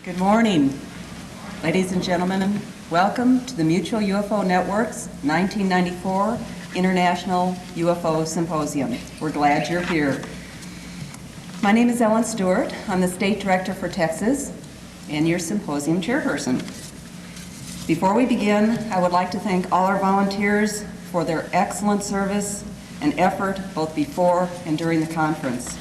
Good morning, ladies and gentlemen. Welcome to the Mutual UFO Network's 1994 International UFO Symposium. We're glad you're here. My name is Ellen Stewart. I'm the State Director for Texas and your symposium chairperson. Before we begin, I would like to thank all our volunteers for their excellent service and effort both before and during the conference.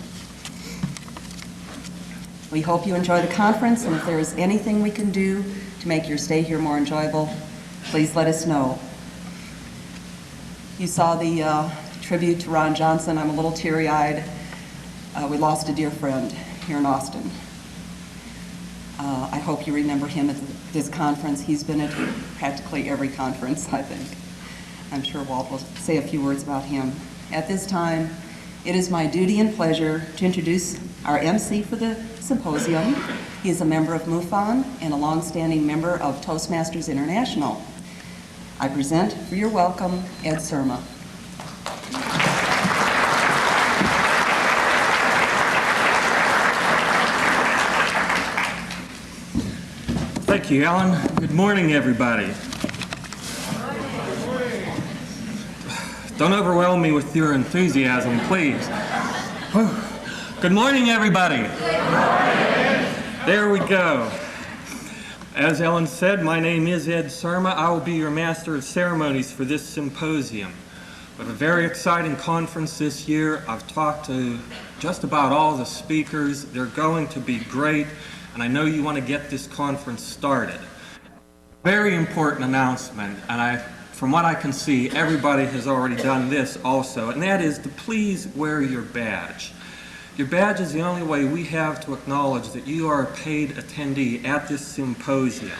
We hope you enjoy the conference, and if there is anything we can do to make your stay here more enjoyable, please let us know. You saw the tribute to Ron Johnson. I'm a little teary-eyed. We lost a dear friend here in Austin. I hope you remember him at this conference. He's been at practically every conference, I think. I'm sure Walt will say a few words about him. At this time, it is my duty and pleasure to introduce our MC for the symposium. He is a member of MUFON and a longstanding member of Toastmasters International. I present for your welcome, Ed Surma. Thank you, Alan. Good morning, everybody. Don't overwhelm me with your enthusiasm, please. Good morning, everybody. There we go. As Ellen said, my name is Ed Surma. I will be your master of ceremonies for this symposium. We have a very exciting conference this year. I've talked to just about all the speakers. They're going to be great, and I know you want to get this conference started. Very important announcement, and from what I can see, everybody has already done this also, and that is to please wear your badge. Your badge is the only way we have to acknowledge that you are a paid attendee at this symposium.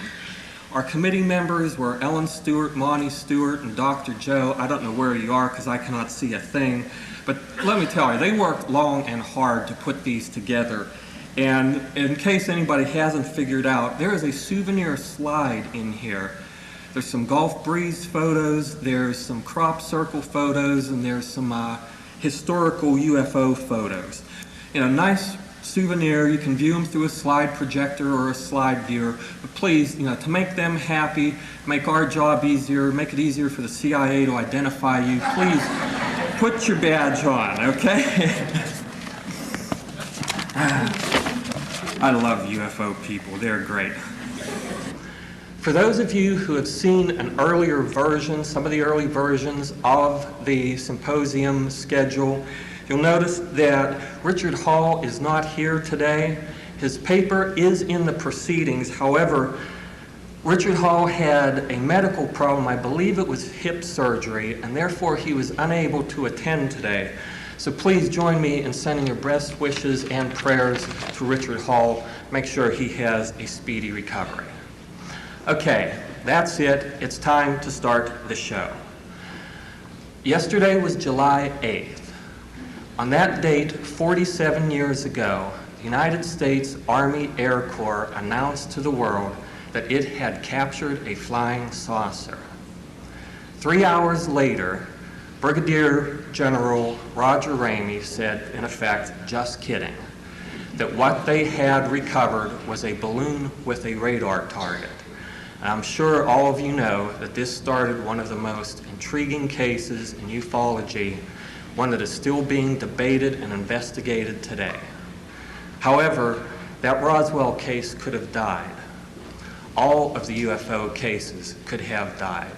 Our committee members were Ellen Stewart, Monty Stewart, and Dr. Joe. I don't know where you are because I cannot see a thing, but let me tell you, they worked long and hard to put these together. And in case anybody hasn't figured out, there is a souvenir slide in here. There's some Gulf Breeze photos, there's some crop circle photos, and there's some historical UFO photos. You know, nice souvenir. You can view them through a slide projector or a slide viewer. But please, you know, to make them happy, make our job easier, make it easier for the CIA to identify you, please put your badge on, okay? I love UFO people. They're great. For those of you who have seen an earlier version, some of the early versions of the symposium schedule, you'll notice that Richard Hall is not here today. His paper is in the proceedings. However, Richard Hall had a medical problem. I believe it was hip surgery, and therefore he was unable to attend today. So please join me in sending your best wishes and prayers to Richard Hall. Make sure he has a speedy recovery. Okay, that's it. It's time to start the show. Yesterday was July 8th. On that date, 47 years ago, the United States Army Air Corps announced to the world that it had captured a flying saucer. 3 hours later, Brigadier General Roger Ramey said, in effect, just kidding, that what they had recovered was a balloon with a radar target. And I'm sure all of you know that this started one of the most intriguing cases in ufology, one that is still being debated and investigated today. However, that Roswell case could have died. All of the UFO cases could have died.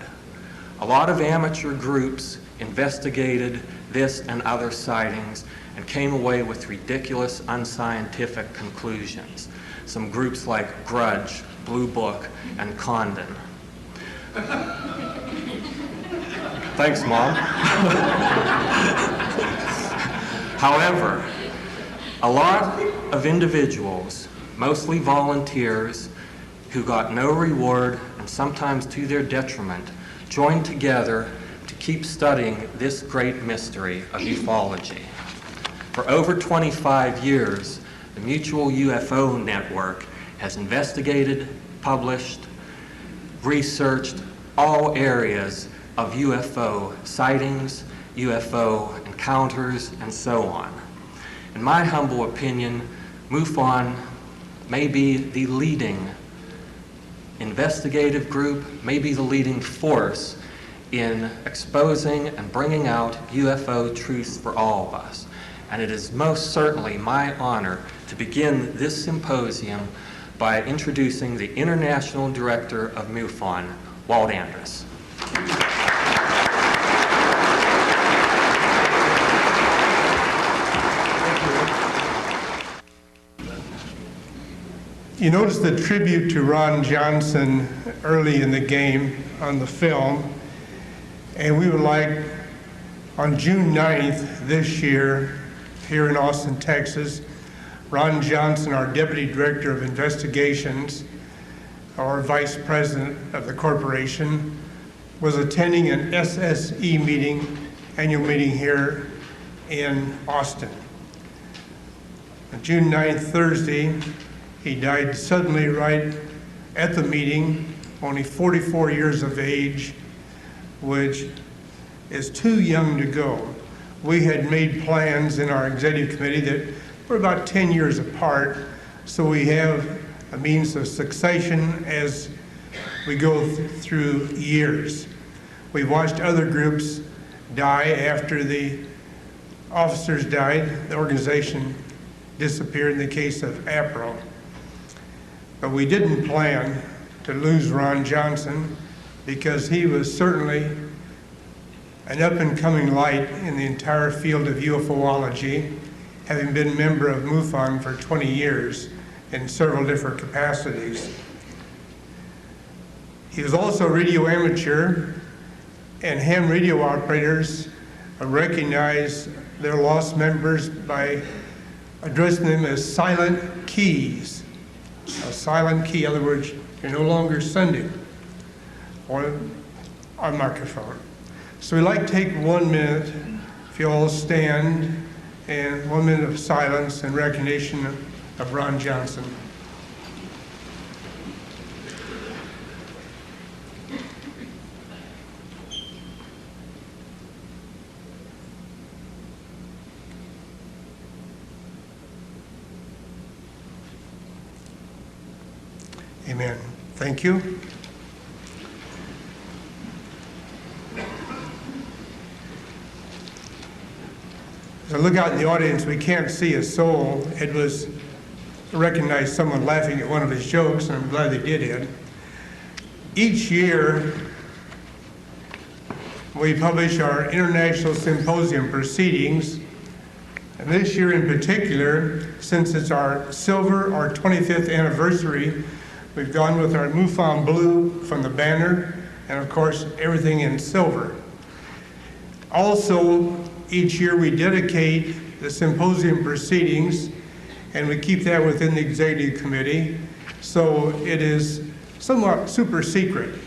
A lot of amateur groups investigated this and other sightings and came away with ridiculous, unscientific conclusions. Some groups like Grudge, Blue Book, and Condon. Thanks, Mom. However, a lot of individuals, mostly volunteers, who got no reward and sometimes to their detriment, joined together to keep studying this great mystery of ufology. For over 25 years, the Mutual UFO Network has investigated, published, researched all areas of UFO sightings, UFO encounters, and so on. In my humble opinion, MUFON may be the leading investigative group, may be the leading force in exposing and bringing out UFO truths for all of us. And it is most certainly my honor to begin this symposium by introducing the International Director of MUFON, Walt Andrus. You notice the tribute to Ron Johnson early in the game on the film, and we would like, on June 9th this year, here in Austin, Texas, Ron Johnson, our Deputy Director of Investigations, our Vice President of the corporation, was attending an SSE meeting, annual meeting here in Austin. On June 9th, Thursday, he died suddenly right at the meeting, only 44 years of age, which is too young to go. We had made plans in our executive committee that we're about 10 years apart, so we have a means of succession as we go through years. We've watched other groups die after the officers died. The organization disappeared in the case of APRO. But we didn't plan to lose Ron Johnson because he was certainly an up-and-coming light in the entire field of UFOlogy, having been a member of MUFON for 20 years in several different capacities. He was also a radio amateur, and ham radio operators recognize their lost members by addressing them as silent keys. A silent key, in other words, you're no longer sending on microphone. So we'd like to take 1 minute, if you all stand, and 1 minute of silence in recognition of Ron Johnson. Amen. Thank you. As I look out in the audience, we can't see a soul. It was to recognize someone laughing at one of his jokes, and I'm glad they did it. Each year, we publish our International Symposium proceedings, and this year in particular, since it's our 25th anniversary, we've gone with our MUFON blue from the banner, and of course, everything in silver. Also, each year we dedicate the symposium proceedings, and we keep that within the executive committee, so it is somewhat super secret.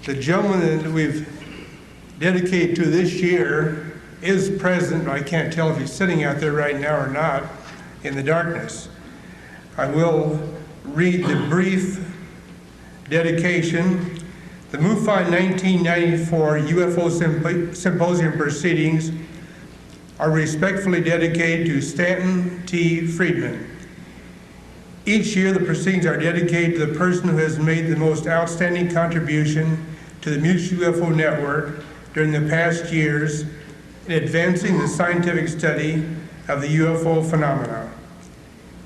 The gentleman that we've dedicated to this year is present, but I can't tell if he's sitting out there right now or not in the darkness. I will read the brief dedication. The MUFON 1994 UFO Symposium proceedings are respectfully dedicated to Stanton T. Friedman. Each year, the proceedings are dedicated to the person who has made the most outstanding contribution to the Mutual UFO Network during the past years in advancing the scientific study of the UFO phenomena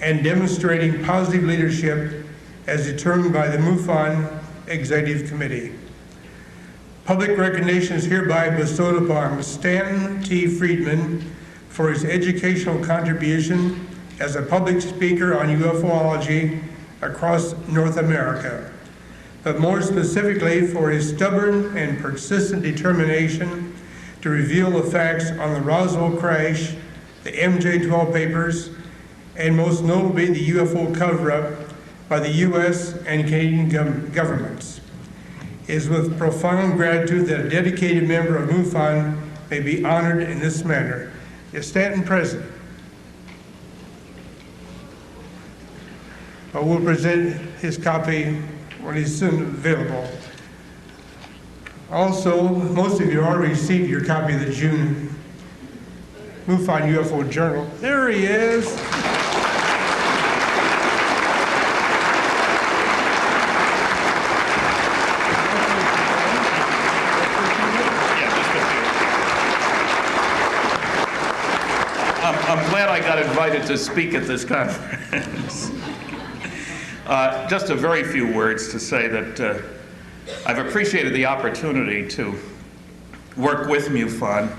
and demonstrating positive leadership as determined by the MUFON Executive Committee. Public recognition is hereby bestowed upon Stanton T. Friedman for his educational contribution as a public speaker on UFOlogy across North America, but more specifically for his stubborn and persistent determination to reveal the facts on the Roswell crash, the MJ-12 papers, and most notably the UFO cover-up by the U.S. and Canadian governments. It is with profound gratitude that a dedicated member of MUFON may be honored in this manner. Is Stanton present? We'll present his copy when he's soon available. Also, most of you already received your copy of the June MUFON UFO Journal. There he is. glad I got invited to speak at this conference. Just a very few words to say that I've appreciated the opportunity to work with MUFON.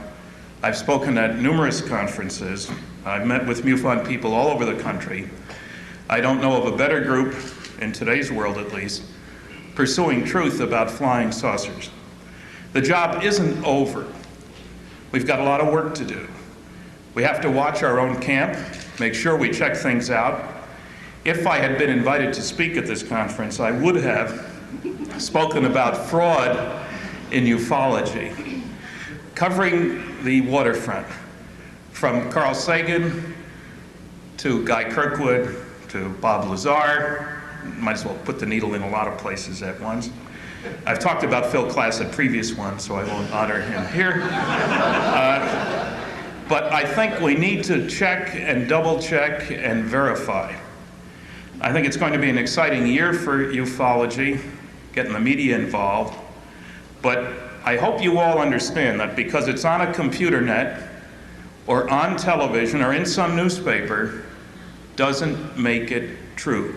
I've spoken at numerous conferences. I've met with MUFON people all over the country. I don't know of a better group, in today's world at least, pursuing truth about flying saucers. The job isn't over. We've got a lot of work to do. We have to watch our own camp, make sure we check things out. If I had been invited to speak at this conference, I would have spoken about fraud in ufology, covering the waterfront, from Carl Sagan to Guy Kirkwood to Bob Lazar. Might as well put the needle in a lot of places at once. I've talked about Phil Klass at previous ones, so I won't honor him here. But I think we need to check and double check and verify. I think it's going to be an exciting year for ufology, getting the media involved. But I hope you all understand that because it's on a computer net or on television or in some newspaper doesn't make it true.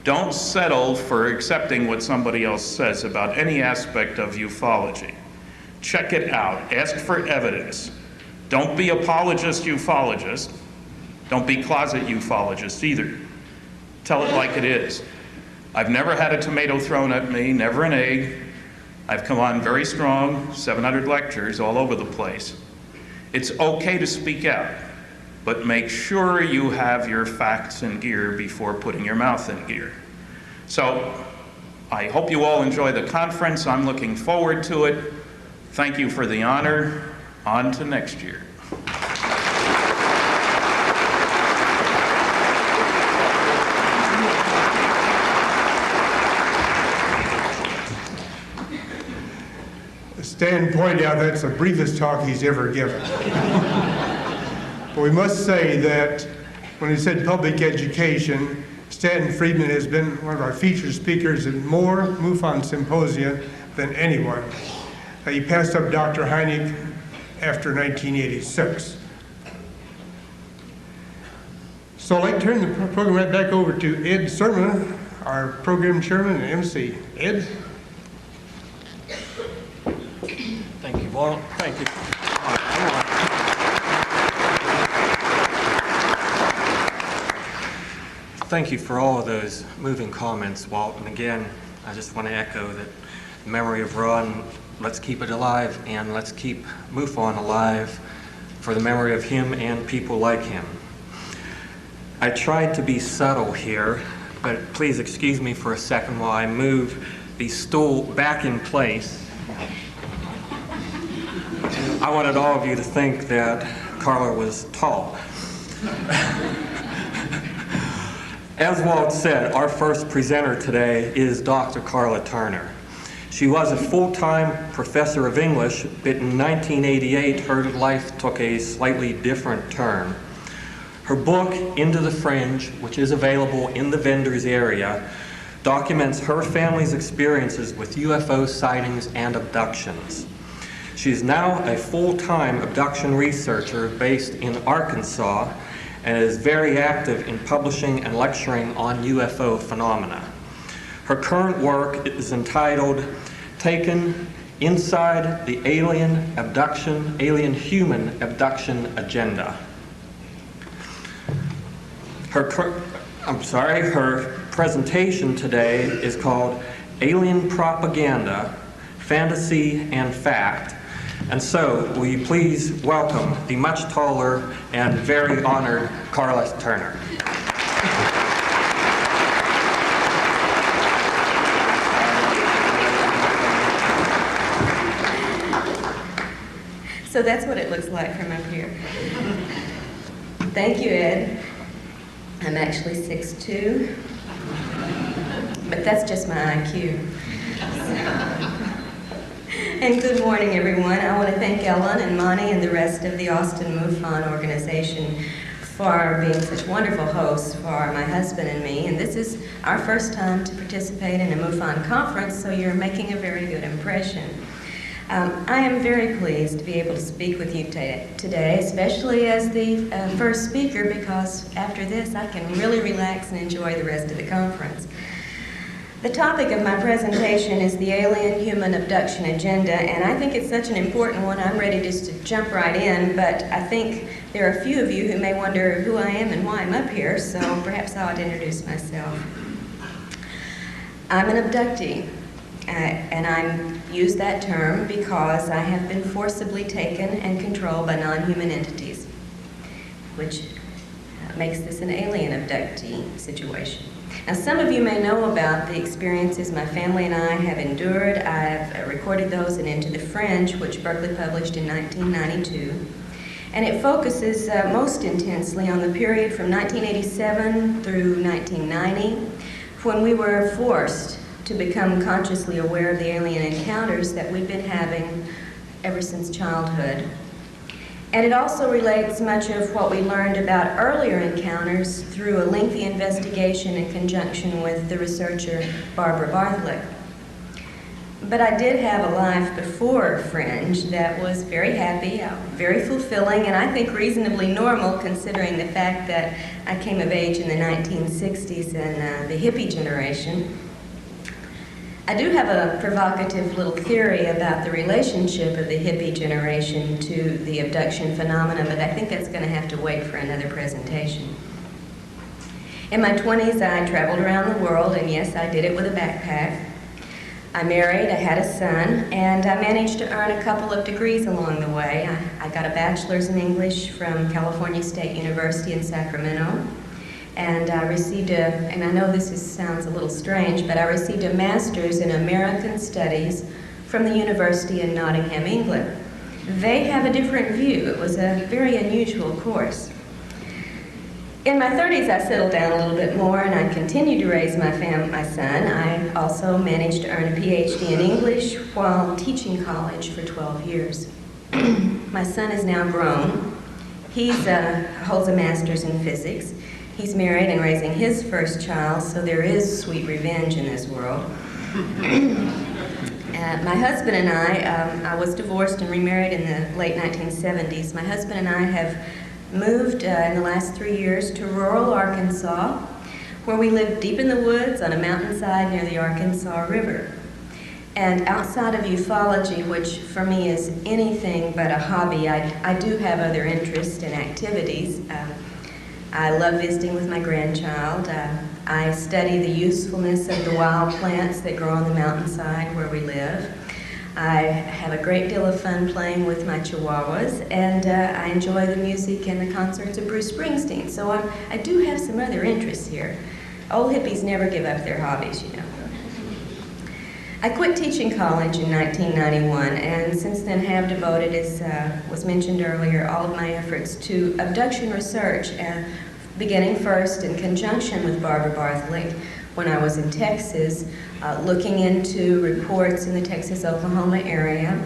Don't settle for accepting what somebody else says about any aspect of ufology. Check it out. Ask for evidence. Don't be apologist ufologist. Don't be closet ufologist either. Tell it like it is. I've never had a tomato thrown at me, never an egg. I've come on very strong, 700 lectures all over the place. It's okay to speak out, but make sure you have your facts in gear before putting your mouth in gear. So I hope you all enjoy the conference. I'm looking forward to it. Thank you for the honor. On to next year. Stan pointed out that's the briefest talk he's ever given. But we must say that when he said public education, Stanton Friedman has been one of our featured speakers at more MUFON symposia than anyone. He passed up Dr. Heineck after 1986. So I'd like to turn the program right back over to Ed Serma, our program chairman and MC. Ed? Thank you, Walt. Thank you. Thank you for all of those moving comments, Walt. And again, I just want to echo that the memory of Ron, let's keep it alive, and let's keep MUFON alive for the memory of him and people like him. I tried to be subtle here, but please excuse me for a second while I move the stool back in place. I wanted all of you to think that Karla was tall. As Walt said, our first presenter today is Dr. Karla Turner. She was a full-time professor of English, but in 1988 her life took a slightly different turn. Her book, Into the Fringe, which is available in the vendors area, documents her family's experiences with UFO sightings and abductions. She's now a full-time abduction researcher based in Arkansas and is very active in publishing and lecturing on UFO phenomena. Her current work is entitled Taken Inside the Alien Human Abduction Agenda. Her presentation today is called Alien Propaganda, Fantasy and Fact. And so, will you please welcome the much taller and very honored Karla Turner. So that's what it looks like from up here. Thank you, Ed. I'm actually 6'2", but that's just my IQ. And good morning, everyone. I want to thank Ellen and Monty and the rest of the Austin MUFON organization for being such wonderful hosts for my husband and me. And this is our first time to participate in a MUFON conference, so you're making a very good impression. I am very pleased to be able to speak with you today, especially as the first speaker, because after this I can really relax and enjoy the rest of the conference. The topic of my presentation is the alien-human abduction agenda, and I think it's such an important one I'm ready just to jump right in, but I think there are a few of you who may wonder who I am and why I'm up here, so perhaps I ought to introduce myself. I'm an abductee. And I use that term because I have been forcibly taken and controlled by non-human entities, which makes this an alien abductee situation. Now, some of you may know about the experiences my family and I have endured. I've recorded those in Into the Fringe, which Berkeley published in 1992. And it focuses most intensely on the period from 1987 through 1990, when we were forced to become consciously aware of the alien encounters that we've been having ever since childhood. And it also relates much of what we learned about earlier encounters through a lengthy investigation in conjunction with the researcher Barbara Barthlick. But I did have a life before Fringe that was very happy, very fulfilling, and I think reasonably normal considering the fact that I came of age in the 1960s and the hippie generation. I do have a provocative little theory about the relationship of the hippie generation to the abduction phenomenon, but I think that's going to have to wait for another presentation. In my 20s, I traveled around the world, and yes, I did it with a backpack. I married, I had a son, and I managed to earn a couple of degrees along the way. I got a bachelor's in English from California State University in Sacramento. And I received and I know this sounds a little strange, but I received a master's in American Studies from the University in Nottingham, England. They have a different view. It was a very unusual course. In my 30s, I settled down a little bit more, and I continued to raise my son. I also managed to earn a PhD in English while teaching college for 12 years. My son is now grown. He holds a master's in physics. He's married and raising his first child, so there is sweet revenge in this world. My husband and I was divorced and remarried in the late 1970s. My husband and I have moved in the last 3 years to rural Arkansas, where we live deep in the woods on a mountainside near the Arkansas River. And outside of ufology, which for me is anything but a hobby, I do have other interests and activities. I love visiting with my grandchild. I study the usefulness of the wild plants that grow on the mountainside where we live. I have a great deal of fun playing with my chihuahuas, and I enjoy the music and the concerts of Bruce Springsteen. So I do have some other interests here. Old hippies never give up their hobbies, you know. I quit teaching college in 1991, and since then have devoted, as was mentioned earlier, all of my efforts to abduction research, beginning first in conjunction with Barbara Barthlick when I was in Texas, looking into reports in the Texas-Oklahoma area,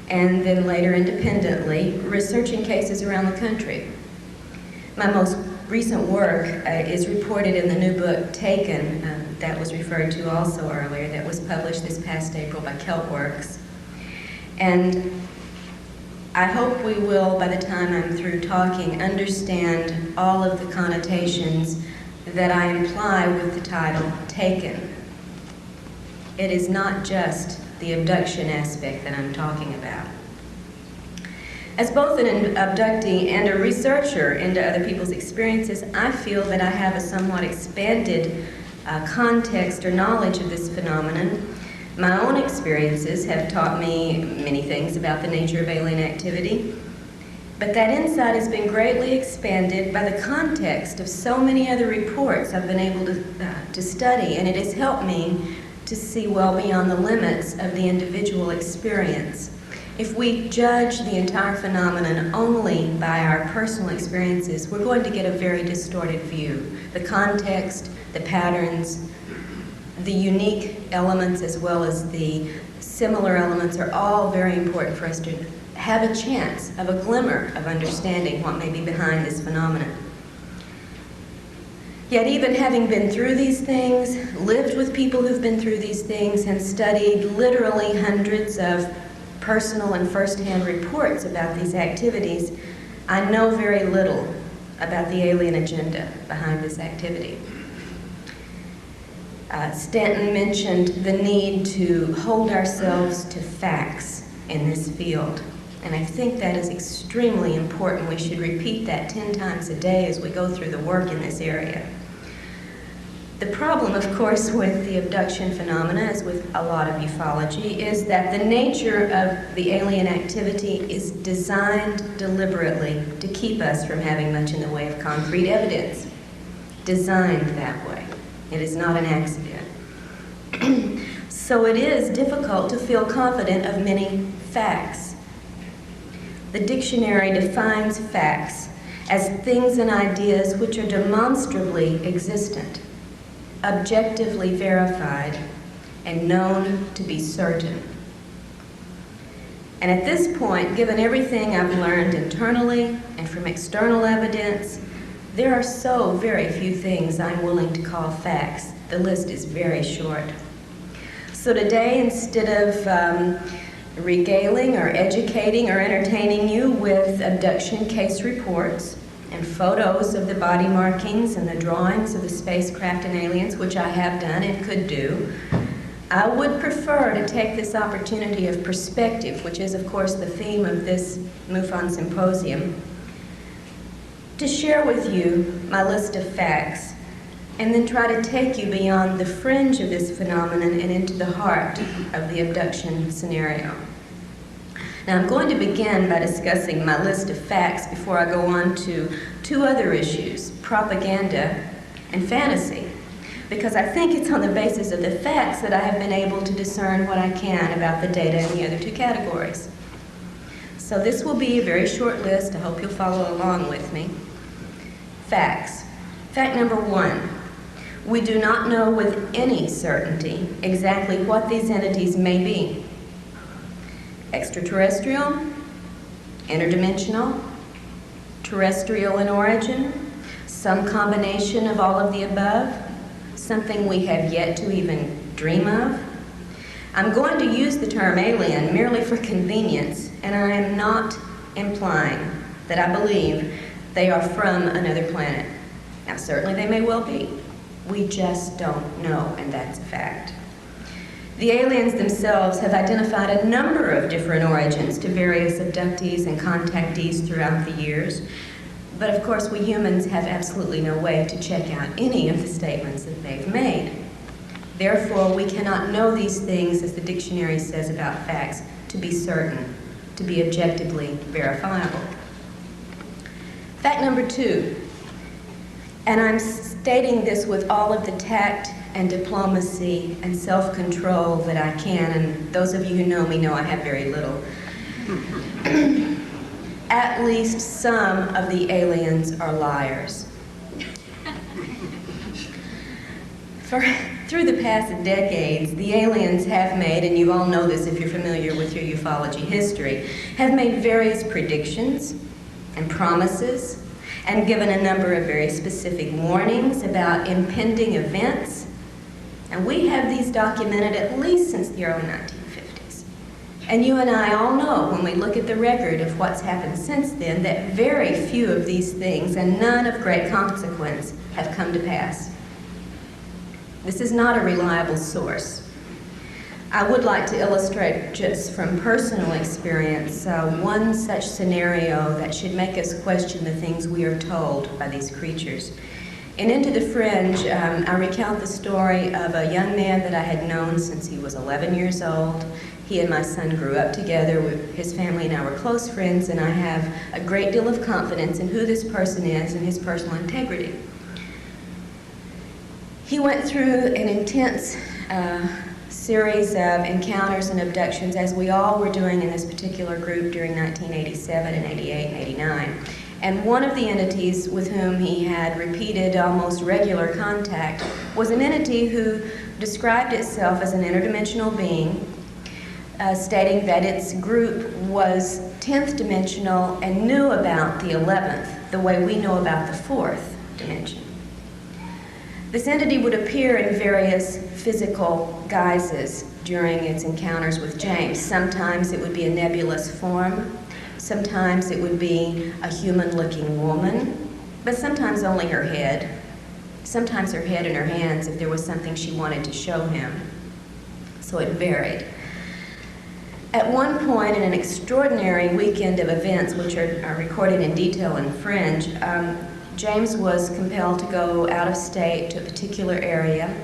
and then later independently, researching cases around the country. My most recent work is reported in the new book, Taken, that was referred to also earlier, that was published this past April by Keltworks. And I hope we will, by the time I'm through talking, understand all of the connotations that I imply with the title, Taken. It is not just the abduction aspect that I'm talking about. As both an abductee and a researcher into other people's experiences, I feel that I have a somewhat expanded context or knowledge of this phenomenon. My own experiences have taught me many things about the nature of alien activity, but that insight has been greatly expanded by the context of so many other reports I've been able to study, and it has helped me to see well beyond the limits of the individual experience. If we judge the entire phenomenon only by our personal experiences, we're going to get a very distorted view. The context, the patterns, the unique elements as well as the similar elements are all very important for us to have a chance of a glimmer of understanding what may be behind this phenomenon. Yet even having been through these things, lived with people who've been through these things, and studied literally hundreds of personal and first-hand reports about these activities, I know very little about the alien agenda behind this activity. Stanton mentioned the need to hold ourselves to facts in this field, and I think that is extremely important. We should repeat that 10 times a day as we go through the work in this area. The problem, of course, with the abduction phenomena, as with a lot of ufology, is that the nature of the alien activity is designed deliberately to keep us from having much in the way of concrete evidence. Designed that way. It is not an accident. So it is difficult to feel confident of many facts. The dictionary defines facts as things and ideas which are demonstrably existent, objectively verified, and known to be certain. And at this point, given everything I've learned internally and from external evidence, there are so very few things I'm willing to call facts. The list is very short. So today, instead of regaling or educating or entertaining you with abduction case reports and photos of the body markings and the drawings of the spacecraft and aliens, which I have done and could do, I would prefer to take this opportunity of perspective, which is, of course, the theme of this MUFON symposium, to share with you my list of facts, and then try to take you beyond the fringe of this phenomenon and into the heart of the abduction scenario. Now, I'm going to begin by discussing my list of facts before I go on to two other issues, propaganda and fantasy, because I think it's on the basis of the facts that I have been able to discern what I can about the data in the other two categories. So this will be a very short list. I hope you'll follow along with me. Facts. Fact number 1. We do not know with any certainty exactly what these entities may be. Extraterrestrial, interdimensional, terrestrial in origin, some combination of all of the above, something we have yet to even dream of. I'm going to use the term alien merely for convenience, and I am not implying that I believe they are from another planet. Now, certainly they may well be. We just don't know, and that's a fact. The aliens themselves have identified a number of different origins to various abductees and contactees throughout the years, but of course we humans have absolutely no way to check out any of the statements that they've made. Therefore, we cannot know these things, as the dictionary says about facts, to be certain, to be objectively verifiable. Fact number 2, and I'm stating this with all of the tact and diplomacy and self-control that I can, and those of you who know me know I have very little. At least some of the aliens are liars. Through the past decades, the aliens have made, and you all know this if you're familiar with your ufology history, have made various predictions and promises and given a number of very specific warnings about impending events. And we have these documented at least since the early 1950s. And you and I all know, when we look at the record of what's happened since then, that very few of these things, and none of great consequence, have come to pass. This is not a reliable source. I would like to illustrate, just from personal experience, one such scenario that should make us question the things we are told by these creatures. In Into the Fringe, I recount the story of a young man that I had known since he was 11 years old. He and my son grew up together. His family and I were close friends, and I have a great deal of confidence in who this person is and his personal integrity. He went through an intense series of encounters and abductions, as we all were doing in this particular group during 1987 and 88 and 89. And one of the entities with whom he had repeated, almost regular contact was an entity who described itself as an interdimensional being, stating that its group was 10th dimensional and knew about the 11th, the way we know about the 4th dimension. This entity would appear in various physical guises during its encounters with James. Sometimes it would be a nebulous form, sometimes it would be a human-looking woman, but sometimes only her head, sometimes her head and her hands if there was something she wanted to show him. So it varied. At one point in an extraordinary weekend of events, which are recorded in detail in Fringe, James was compelled to go out of state to a particular area.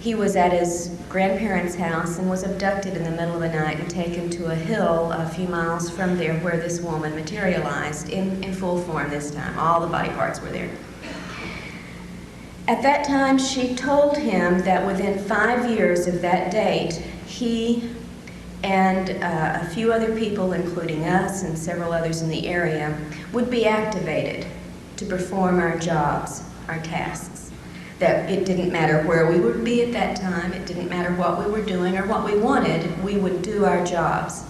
He was at his grandparents' house and was abducted in the middle of the night and taken to a hill a few miles from there where this woman materialized in full form this time. All the body parts were there. At that time, she told him that within 5 years of that date, he and a few other people, including us and several others in the area, would be activated to perform our jobs, our tasks. That it didn't matter where we would be at that time, it didn't matter what we were doing or what we wanted, we would do our jobs.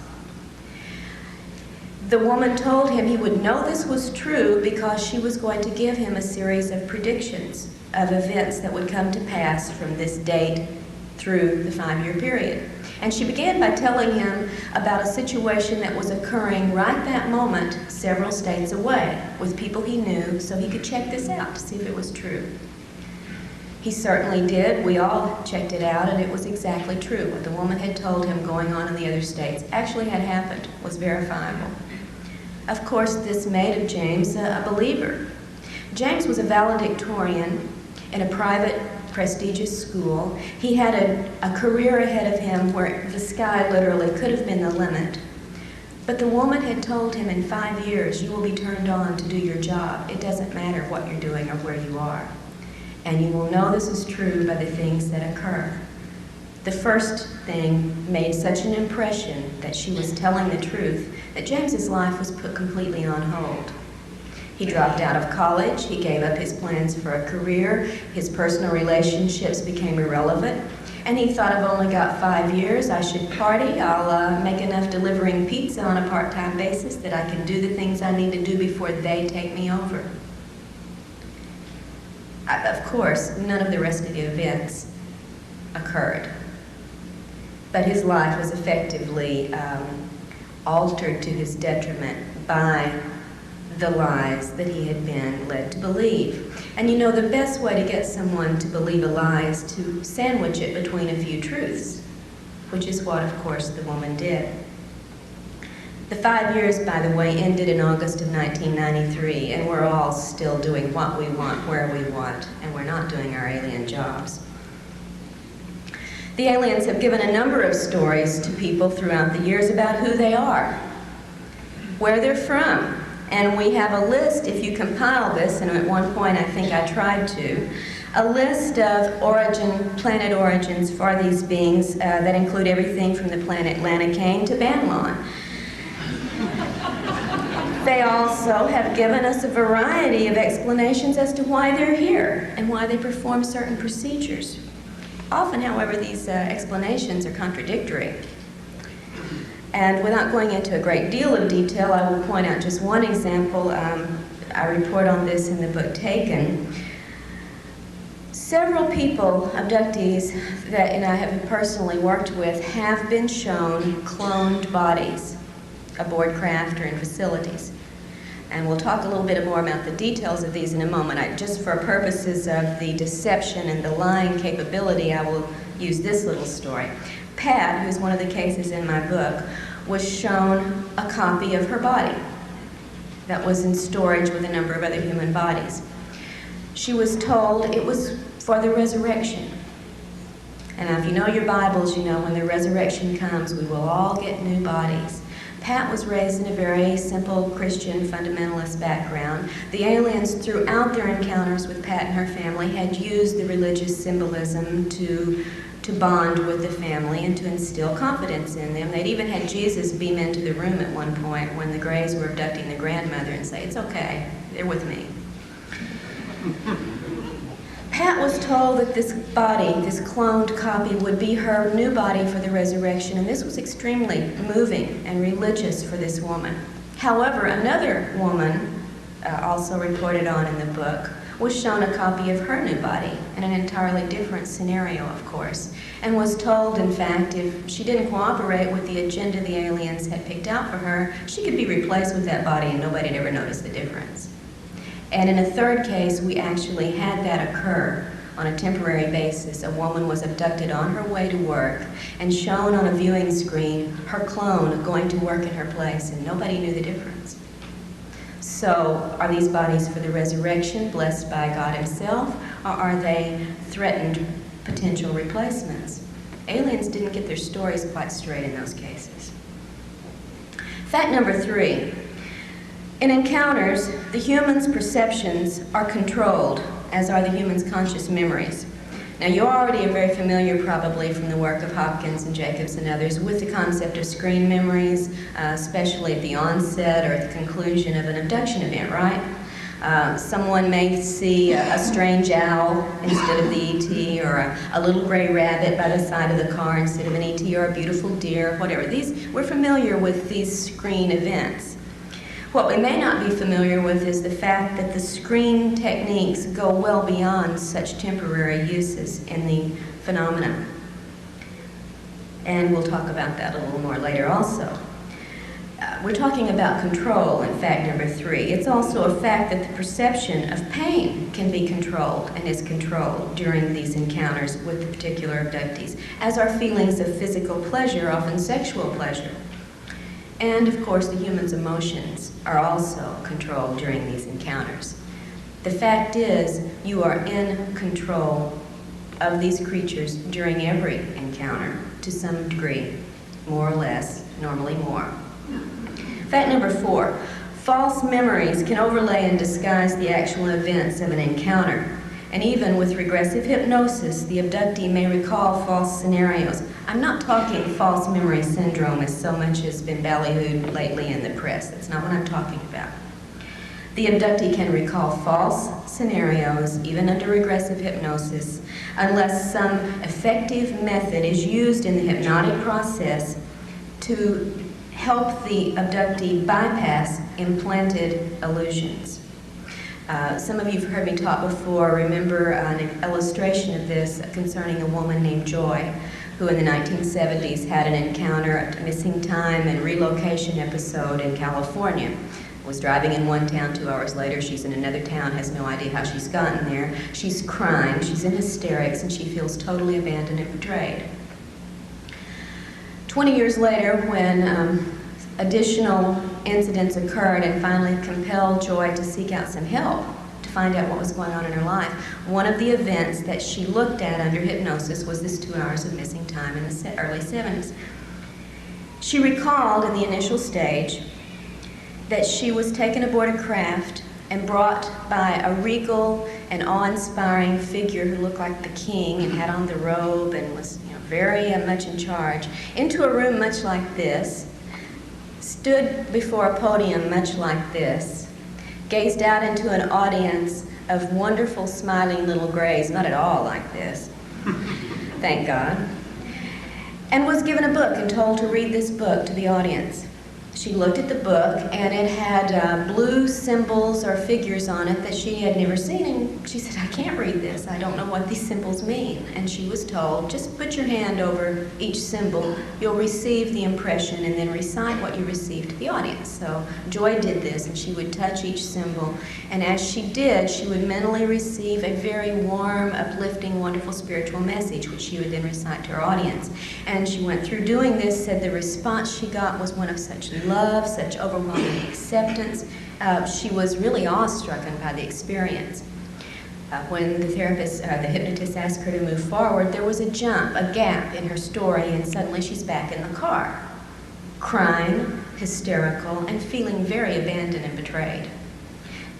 The woman told him he would know this was true because she was going to give him a series of predictions of events that would come to pass from this date through the 5-year period. And she began by telling him about a situation that was occurring right that moment several states away with people he knew so he could check this out to see if it was true. He certainly did. We all checked it out, and it was exactly true. What the woman had told him going on in the other states actually had happened, was verifiable. Of course, this made of James a believer. James was a valedictorian in a private, prestigious school. He had a career ahead of him where the sky literally could have been the limit. But the woman had told him in 5 years, you will be turned on to do your job. It doesn't matter what you're doing or where you are. And you will know this is true by the things that occur. The first thing made such an impression that she was telling the truth that James's life was put completely on hold. He dropped out of college, he gave up his plans for a career, his personal relationships became irrelevant, and he thought, I've only got 5 years, I should party, I'll make enough delivering pizza on a part-time basis that I can do the things I need to do before they take me over. Of course, none of the rest of the events occurred, but his life was effectively altered to his detriment by the lies that he had been led to believe. And you know, the best way to get someone to believe a lie is to sandwich it between a few truths, which is what, of course, the woman did. The 5 years, by the way, ended in August of 1993, and we're all still doing what we want, where we want, and we're not doing our alien jobs. The aliens have given a number of stories to people throughout the years about who they are, where they're from, and we have a list, if you compile this, and at one point I think I tried to, a list of planet origins for these beings that include everything from the planet Lanacane to Banlon. They also have given us a variety of explanations as to why they're here and why they perform certain procedures. Often, however, these explanations are contradictory. And without going into a great deal of detail, I will point out just one example. I report on this in the book Taken. Several people, abductees, that I have personally worked with, have been shown cloned bodies aboard craft or in facilities. And we'll talk a little bit more about the details of these in a moment. Just for purposes of the deception and the lying capability, I will use this little story. Pat, who's one of the cases in my book, was shown a copy of her body that was in storage with a number of other human bodies. She was told it was for the resurrection. And now, if you know your Bibles, you know when the resurrection comes, we will all get new bodies. Pat was raised in a very simple Christian fundamentalist background. The aliens, throughout their encounters with Pat and her family, had used the religious symbolism to bond with the family and to instill confidence in them. They'd even had Jesus beam into the room at one point when the Greys were abducting the grandmother and say, it's okay, they're with me. Pat was told that this body, this cloned copy, would be her new body for the resurrection, and this was extremely moving and religious for this woman. However, another woman, also reported on in the book, was shown a copy of her new body in an entirely different scenario, of course, and was told, in fact, if she didn't cooperate with the agenda the aliens had picked out for her, she could be replaced with that body and nobody'd ever notice the difference. And in a third case, we actually had that occur on a temporary basis. A woman was abducted on her way to work and shown on a viewing screen her clone going to work in her place, and nobody knew the difference. So, are these bodies for the resurrection, blessed by God Himself, or are they threatened potential replacements? Aliens didn't get their stories quite straight in those cases. Fact number 3. In encounters, the human's perceptions are controlled, as are the human's conscious memories. Now, you already are very familiar, probably from the work of Hopkins and Jacobs and others, with the concept of screen memories, especially at the onset or at the conclusion of an abduction event, right? Someone may see a strange owl instead of the ET, or a little gray rabbit by the side of the car instead of an ET, or a beautiful deer, whatever. We're familiar with these screen events. What we may not be familiar with is the fact that the screen techniques go well beyond such temporary uses in the phenomenon. And we'll talk about that a little more later also. We're talking about control in fact number 3. It's also a fact that the perception of pain can be controlled and is controlled during these encounters with the particular abductees, as are feelings of physical pleasure, often sexual pleasure. And of course, the human's emotions are also controlled during these encounters. The fact is, you are in control of these creatures during every encounter to some degree, more or less, normally more. Fact number 4, false memories can overlay and disguise the actual events of an encounter. And even with regressive hypnosis, the abductee may recall false scenarios. I'm not talking false memory syndrome, as so much has been ballyhooed lately in the press. That's not what I'm talking about. The abductee can recall false scenarios, even under regressive hypnosis, unless some effective method is used in the hypnotic process to help the abductee bypass implanted illusions. Some of you have heard me talk before. Remember an illustration of this concerning a woman named Joy, who in the 1970s had an encounter, a missing time and relocation episode in California. Was driving in one town, 2 hours later she's in another town, has no idea how she's gotten there. She's crying, she's in hysterics, and she feels totally abandoned and betrayed. 20 years later, when additional incidents occurred and finally compelled Joy to seek out some help to find out what was going on in her life, one of the events that she looked at under hypnosis was this 2 hours of missing time in the early 70s. She recalled in the initial stage that she was taken aboard a craft and brought by a regal and awe-inspiring figure who looked like the king and had on the robe and was very much in charge, into a room much like this, stood before a podium much like this, gazed out into an audience of wonderful smiling little grays, not at all like this, thank God, and was given a book and told to read this book to the audience. She looked at the book, and it had blue symbols or figures on it that she had never seen, and she said, I can't read this. I don't know what these symbols mean. And she was told, just put your hand over each symbol. You'll receive the impression, and then recite what you received to the audience. So Joy did this, and she would touch each symbol, and as she did, she would mentally receive a very warm, uplifting, wonderful spiritual message, which she would then recite to her audience. And she went through doing this, said the response she got was one of such love, such overwhelming acceptance. She was really awestruck by the experience. When the hypnotist asked her to move forward, there was a jump, a gap in her story, and suddenly she's back in the car, crying, hysterical, and feeling very abandoned and betrayed.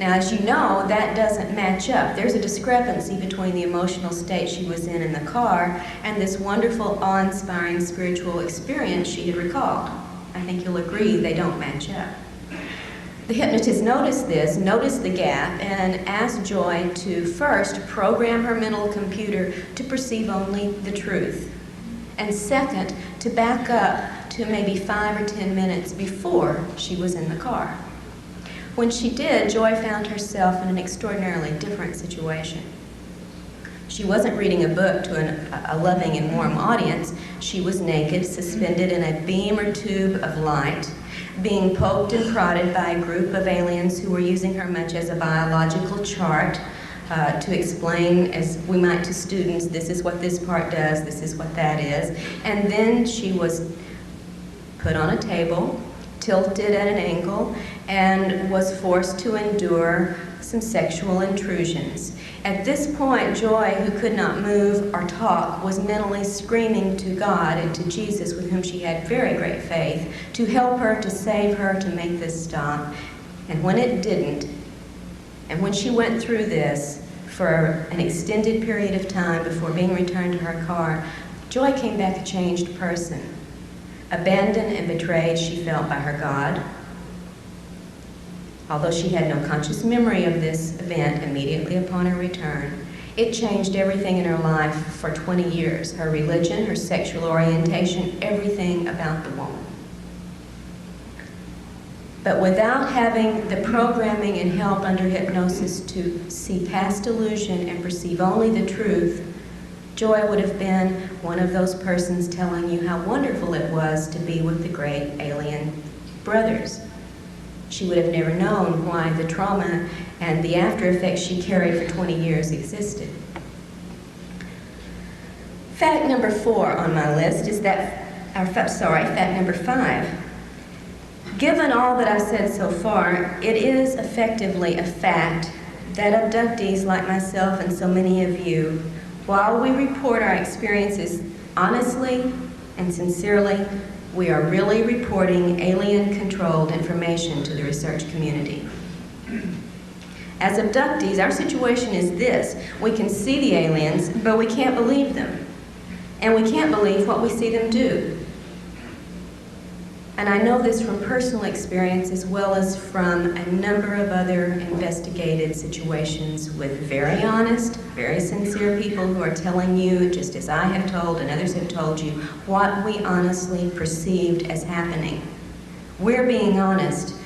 Now, as you know, that doesn't match up. There's a discrepancy between the emotional state she was in the car and this wonderful, awe-inspiring spiritual experience she had recalled. I think you'll agree they don't match up. The hypnotist noticed this, noticed the gap, and asked Joy to first program her mental computer to perceive only the truth, and second, to back up to maybe 5 or 10 minutes before she was in the car. When she did, Joy found herself in an extraordinarily different situation. She wasn't reading a book to a loving and warm audience. She was naked, suspended in a beam or tube of light, being poked and prodded by a group of aliens who were using her much as a biological chart to explain, as we might to students, this is what this part does, this is what that is. And then she was put on a table, tilted at an angle, and was forced to endure some sexual intrusions. At this point, Joy, who could not move or talk, was mentally screaming to God and to Jesus, with whom she had very great faith, to help her, to save her, to make this stop. And when it didn't, and when she went through this for an extended period of time before being returned to her car, Joy came back a changed person. Abandoned and betrayed, she felt, by her God. Although she had no conscious memory of this event immediately upon her return, it changed everything in her life for 20 years. Her religion, her sexual orientation, everything about the woman. But without having the programming and help under hypnosis to see past illusion and perceive only the truth, Joy would have been one of those persons telling you how wonderful it was to be with the great alien brothers. She would have never known why the trauma and the after effects she carried for 20 years existed. Fact number 4 on my list is fact number 5. Given all that I've said so far, it is effectively a fact that abductees like myself and so many of you, while we report our experiences honestly and sincerely, we are really reporting alien-controlled information to the research community. As abductees, our situation is this: we can see the aliens, but we can't believe them. And we can't believe what we see them do. And I know this from personal experience as well as from a number of other investigated situations with very honest, very sincere people who are telling you, just as I have told and others have told you, what we honestly perceived as happening. We're being honest,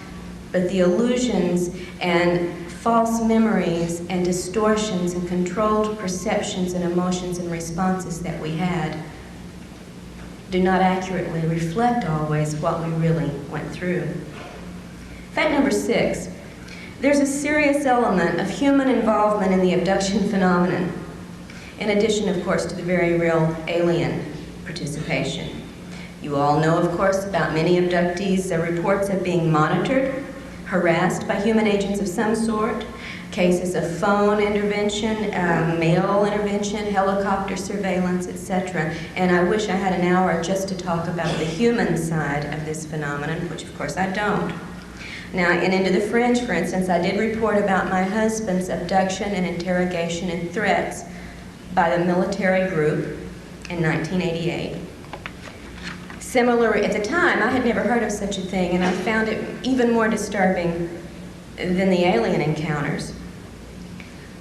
but the illusions and false memories and distortions and controlled perceptions and emotions and responses that we had do not accurately reflect always what we really went through. Fact number 6, there's a serious element of human involvement in the abduction phenomenon, in addition, of course, to the very real alien participation. You all know, of course, about many abductees' reports of being monitored, harassed by human agents of some sort, cases of phone intervention, mail intervention, helicopter surveillance, etc. And I wish I had an hour just to talk about the human side of this phenomenon, which of course I don't. Now, in Into the Fringe, for instance, I did report about my husband's abduction and interrogation and threats by the military group in 1988. Similar, at the time, I had never heard of such a thing, and I found it even more disturbing than the alien encounters.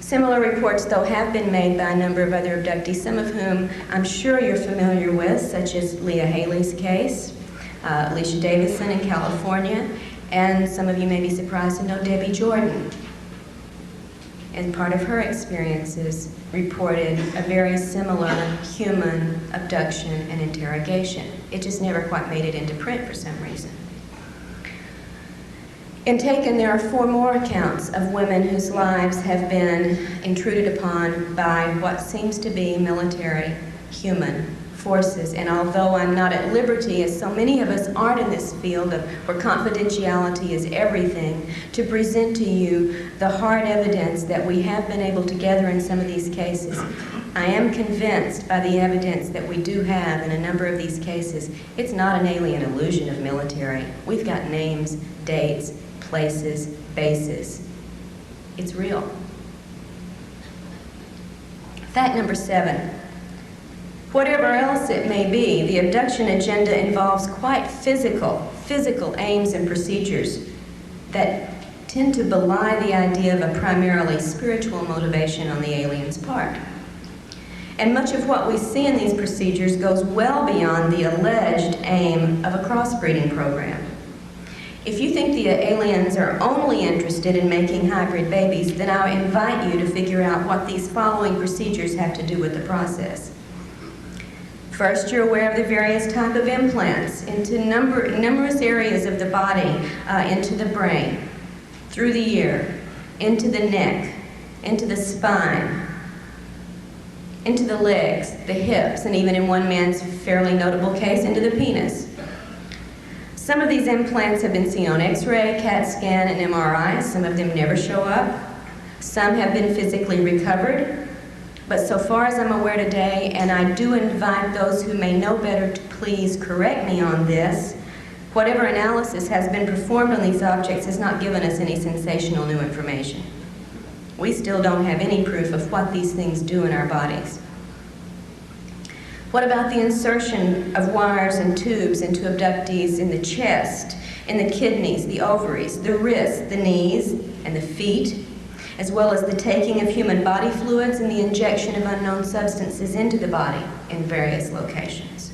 Similar reports, though, have been made by a number of other abductees, some of whom I'm sure you're familiar with, such as Leah Haley's case, Alicia Davison in California, and some of you may be surprised to know Debbie Jordan. And part of her experiences reported a very similar human abduction and interrogation. It just never quite made it into print for some reason. In Taken, there are 4 more accounts of women whose lives have been intruded upon by what seems to be military human forces. And although I'm not at liberty, as so many of us aren't in this field where confidentiality is everything, to present to you the hard evidence that we have been able to gather in some of these cases, I am convinced by the evidence that we do have in a number of these cases, it's not an alien illusion of military. We've got names, dates, places, bases. It's real. Fact number 7. Whatever else it may be, the abduction agenda involves quite physical aims and procedures that tend to belie the idea of a primarily spiritual motivation on the alien's part. And much of what we see in these procedures goes well beyond the alleged aim of a crossbreeding program. If you think the aliens are only interested in making hybrid babies, then I invite you to figure out what these following procedures have to do with the process. First, you're aware of the various types of implants into numerous areas of the body, into the brain, through the ear, into the neck, into the spine, into the legs, the hips, and even in one man's fairly notable case, into the penis. Some of these implants have been seen on X-ray, CAT scan, and MRI. Some of them never show up. Some have been physically recovered. But so far as I'm aware today, and I do invite those who may know better to please correct me on this, whatever analysis has been performed on these objects has not given us any sensational new information. We still don't have any proof of what these things do in our bodies. What about the insertion of wires and tubes into abductees in the chest, in the kidneys, the ovaries, the wrists, the knees, and the feet, as well as the taking of human body fluids and the injection of unknown substances into the body in various locations?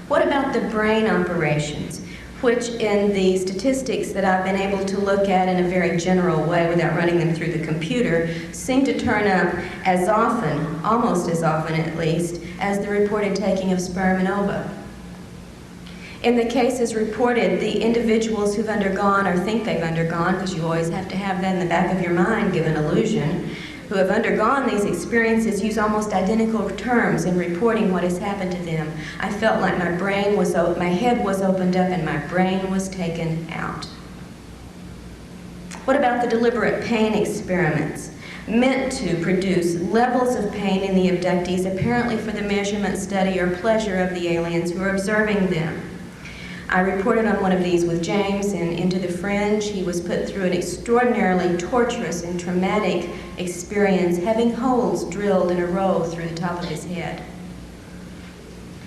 What about the brain operations, which in the statistics that I've been able to look at in a very general way without running them through the computer, seem to turn up as often, almost as often at least, as the reported taking of sperm and ova? In the cases reported, the individuals who've undergone or think they've undergone, because you always have to have that in the back of your mind, give an illusion, who have undergone these experiences use almost identical terms in reporting what has happened to them. I felt like my head was opened up and my brain was taken out. What about the deliberate pain experiments meant to produce levels of pain in the abductees, apparently for the measurement, study, or pleasure of the aliens who are observing them? I reported on one of these with James in Into the Fringe. He was put through an extraordinarily torturous and traumatic experience, having holes drilled in a row through the top of his head.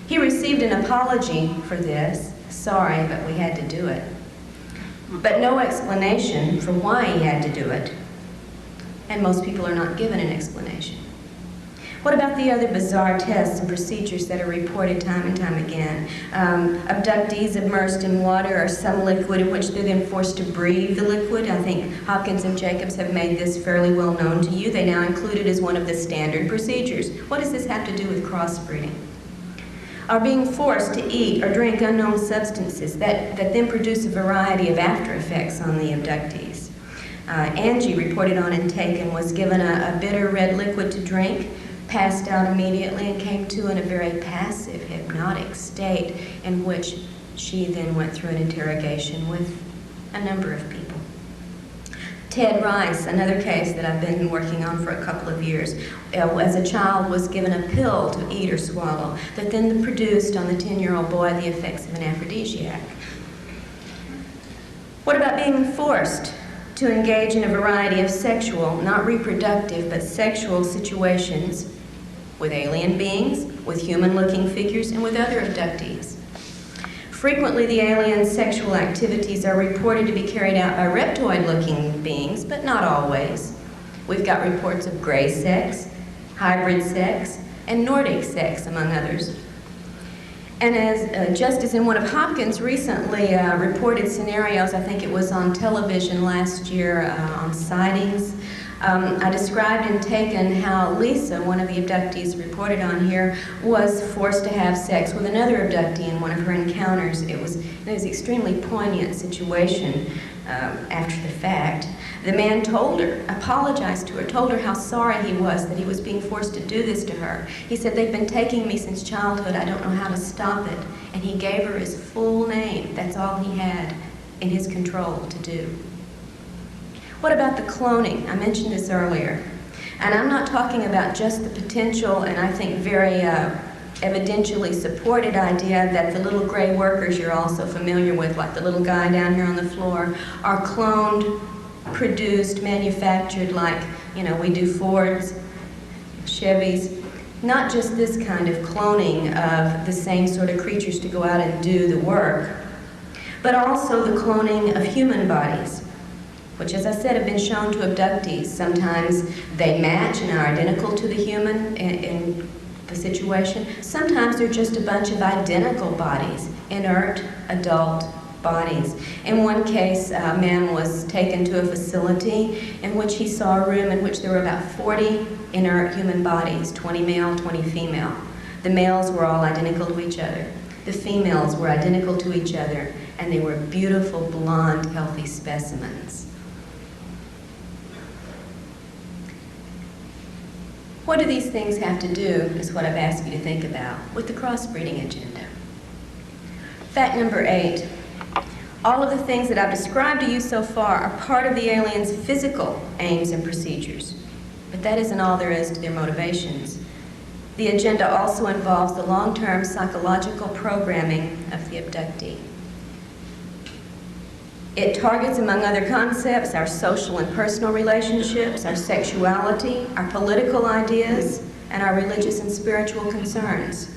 He received an apology for this. Sorry, but we had to do it. But no explanation for why he had to do it. And most people are not given an explanation. What about the other bizarre tests and procedures that are reported time and time again? Abductees immersed in water or some liquid in which they're then forced to breathe the liquid. I think Hopkins and Jacobs have made this fairly well known to you. They now include it as one of the standard procedures. What does this have to do with crossbreeding? Are being forced to eat or drink unknown substances that then produce a variety of after effects on the abductees. Angie, reported on and taken, was given a bitter red liquid to drink, passed out immediately, and came to in a very passive, hypnotic state in which she then went through an interrogation with a number of people. Ted Rice, another case that I've been working on for a couple of years, as a child was given a pill to eat or swallow that then produced on the 10-year-old boy the effects of an aphrodisiac. What about being forced to engage in a variety of sexual, not reproductive, but sexual situations with alien beings, with human-looking figures, and with other abductees? Frequently, the alien sexual activities are reported to be carried out by reptoid-looking beings, but not always. We've got reports of gray sex, hybrid sex, and Nordic sex, among others. And as just as in one of Hopkins' recently reported scenarios, I think it was on television last year on sightings, I described and taken how Lisa, one of the abductees reported on here, was forced to have sex with another abductee in one of her encounters. It was an extremely poignant situation after the fact. The man told her, apologized to her, told her how sorry he was that he was being forced to do this to her. He said, "They've been taking me since childhood. I don't know how to stop it." And he gave her his full name. That's all he had in his control to do. What about the cloning? I mentioned this earlier. And I'm not talking about just the potential and I think very evidentially supported idea that the little gray workers you're also familiar with, like the little guy down here on the floor, are cloned, produced, manufactured like, we do Fords, Chevys. Not just this kind of cloning of the same sort of creatures to go out and do the work, but also the cloning of human bodies, which, as I said, have been shown to abductees. Sometimes they match and are identical to the human in the situation. Sometimes they're just a bunch of identical bodies, inert, adult, bodies. In one case, a man was taken to a facility in which he saw a room in which there were about 40 inert human bodies, 20 male, 20 female. The males were all identical to each other. The females were identical to each other, and they were beautiful, blonde, healthy specimens. What do these things have to do, is what I've asked you to think about, with the crossbreeding agenda? Fact number 8. All of the things that I've described to you so far are part of the aliens' physical aims and procedures. But that isn't all there is to their motivations. The agenda also involves the long-term psychological programming of the abductee. It targets, among other concepts, our social and personal relationships, our sexuality, our political ideas, and our religious and spiritual concerns.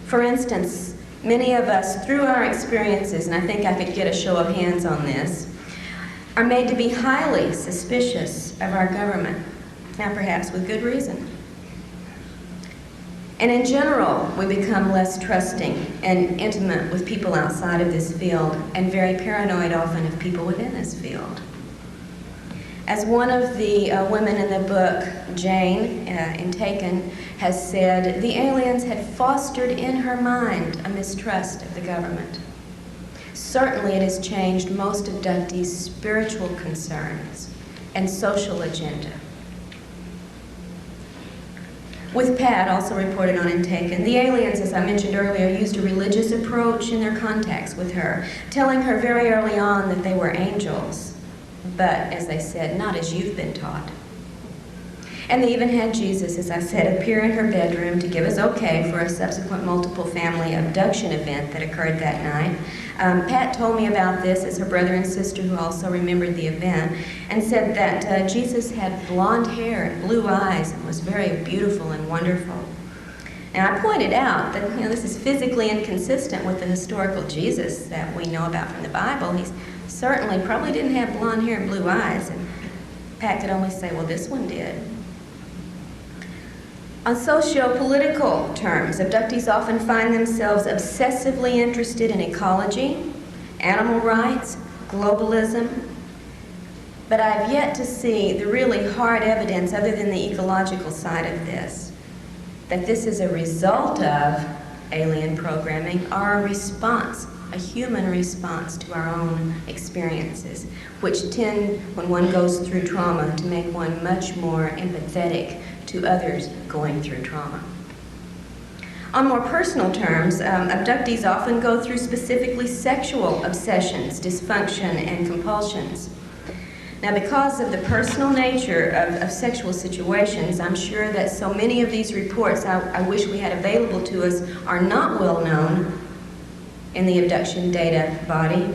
For instance, many of us, through our experiences, and I think I could get a show of hands on this, are made to be highly suspicious of our government. Now, perhaps with good reason. And in general, we become less trusting and intimate with people outside of this field, and very paranoid often of people within this field. As one of the women in the book, Jane, in Taken, has said, the aliens had fostered in her mind a mistrust of the government. Certainly it has changed most abductees' spiritual concerns and social agenda. With Pat, also reported on in Taken, the aliens, as I mentioned earlier, used a religious approach in their contacts with her, telling her very early on that they were angels, but, as they said, not as you've been taught. And they even had Jesus, as I said, appear in her bedroom to give us okay for a subsequent multiple family abduction event that occurred that night. Pat told me about this as her brother and sister, who also remembered the event, and said that Jesus had blonde hair and blue eyes and was very beautiful and wonderful. And I pointed out that, this is physically inconsistent with the historical Jesus that we know about from the Bible. He certainly probably didn't have blonde hair and blue eyes, and Pat could only say, well, this one did. On socio-political terms, abductees often find themselves obsessively interested in ecology, animal rights, globalism, but I've yet to see the really hard evidence, other than the ecological side of this, that this is a result of alien programming or a response, a human response to our own experiences, which tend, when one goes through trauma, to make one much more empathetic to others going through trauma. On more personal terms, abductees often go through specifically sexual obsessions, dysfunction, and compulsions. Now, because of the personal nature of sexual situations, I'm sure that so many of these reports I wish we had available to us are not well known in the abduction data body,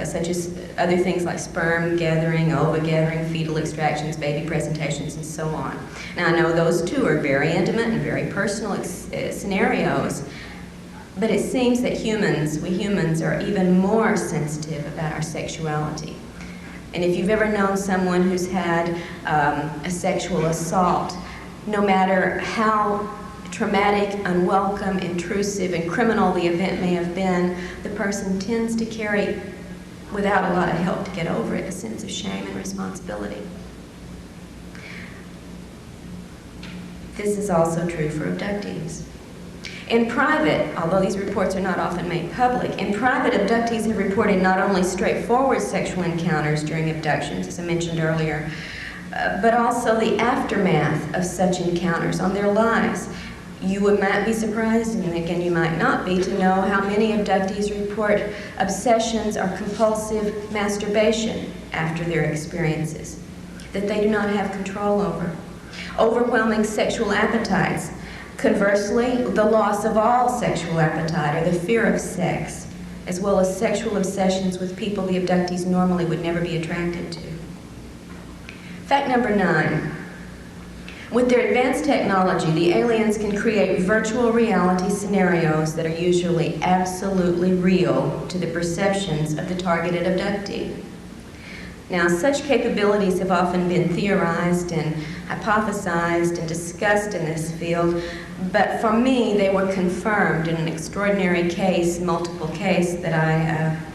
such as other things like sperm gathering, ova gathering, fetal extractions, baby presentations, and so on. Now, I know those two are very intimate and very personal scenarios, but it seems that we humans are even more sensitive about our sexuality. And if you've ever known someone who's had a sexual assault, no matter how traumatic, unwelcome, intrusive, and criminal the event may have been, the person tends to carry, without a lot of help to get over it, a sense of shame and responsibility. This is also true for abductees. In private, although these reports are not often made public, in private, abductees have reported not only straightforward sexual encounters during abductions, as I mentioned earlier, but also the aftermath of such encounters on their lives. You might be surprised, and again you might not be, to know how many abductees report obsessions or compulsive masturbation after their experiences that they do not have control over. Overwhelming sexual appetites. Conversely, the loss of all sexual appetite or the fear of sex, as well as sexual obsessions with people the abductees normally would never be attracted to. Fact number 9. With their advanced technology, the aliens can create virtual reality scenarios that are usually absolutely real to the perceptions of the targeted abductee. Now, such capabilities have often been theorized and hypothesized and discussed in this field, but for me, they were confirmed in an extraordinary case, multiple case, that I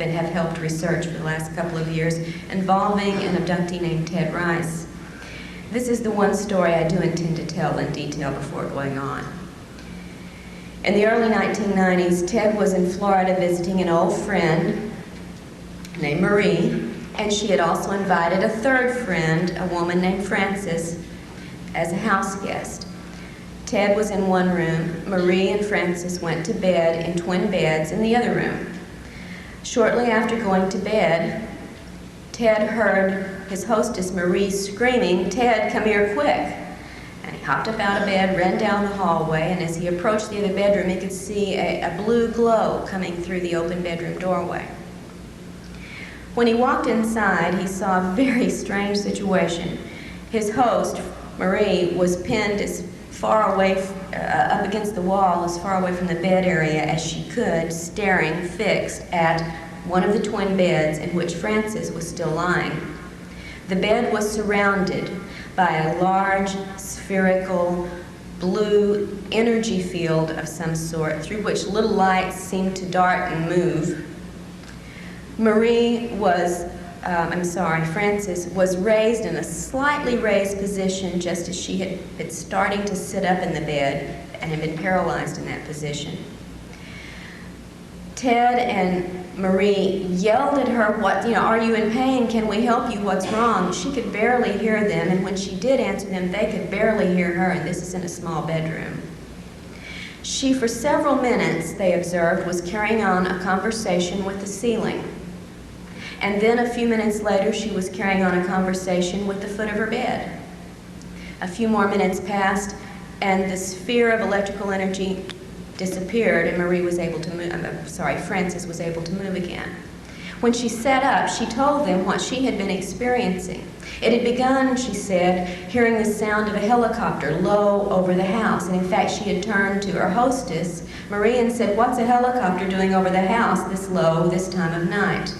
have helped research for the last couple of years, involving an abductee named Ted Rice. This is the one story I do intend to tell in detail before going on. In the early 1990s, Ted was in Florida visiting an old friend named Marie, and she had also invited a third friend, a woman named Frances, as a house guest. Ted was in one room. Marie and Frances went to bed in twin beds in the other room. Shortly after going to bed, Ted heard his hostess Marie screaming, "Ted, come here quick." And he hopped up out of bed, ran down the hallway, and as he approached the other bedroom, he could see a blue glow coming through the open bedroom doorway. When he walked inside, he saw a very strange situation. His host, Marie, was pinned as far away, up against the wall, as far away from the bed area as she could, staring fixed at one of the twin beds in which Frances was still lying. The bed was surrounded by a large, spherical, blue energy field of some sort through which little lights seemed to dart and move. Frances was raised in a slightly raised position just as she had been starting to sit up in the bed and had been paralyzed in that position. Ted and Marie yelled at her, "Are you in pain? Can we help you? What's wrong?" She could barely hear them, and when she did answer them, they could barely hear her, and this is in a small bedroom. She, for several minutes, they observed, was carrying on a conversation with the ceiling. And then a few minutes later, she was carrying on a conversation with the foot of her bed. A few more minutes passed, and the sphere of electrical energy disappeared, and Frances was able to move again. When she sat up, she told them what she had been experiencing. It had begun, she said, hearing the sound of a helicopter low over the house, and in fact, she had turned to her hostess, Marie, and said, "What's a helicopter doing over the house this low, this time of night?"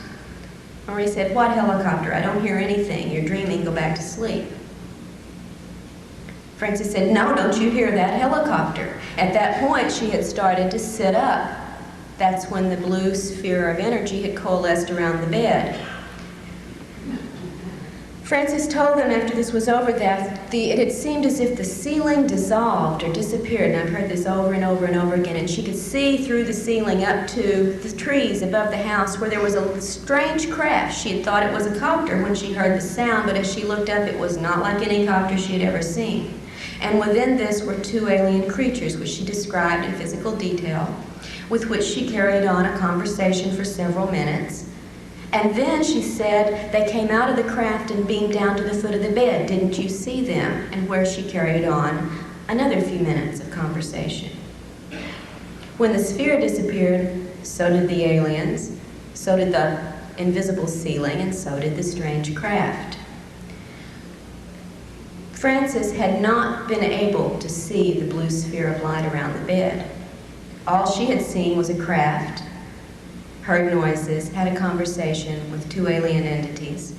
Marie said, "What helicopter? I don't hear anything. You're dreaming. Go back to sleep." Frances said, "No, don't you hear that helicopter?" At that point, she had started to sit up. That's when the blue sphere of energy had coalesced around the bed. Frances told them after this was over that it had seemed as if the ceiling dissolved or disappeared, and I've heard this over and over and over again, and she could see through the ceiling up to the trees above the house where there was a strange craft. She had thought it was a copter when she heard the sound, but as she looked up, it was not like any copter she had ever seen. And within this were two alien creatures, which she described in physical detail, with which she carried on a conversation for several minutes. And then she said they came out of the craft and beamed down to the foot of the bed. "Didn't you see them?" And where she carried on another few minutes of conversation. When the sphere disappeared, so did the aliens, so did the invisible ceiling, and so did the strange craft. Frances had not been able to see the blue sphere of light around the bed. All she had seen was a craft, heard noises, had a conversation with two alien entities.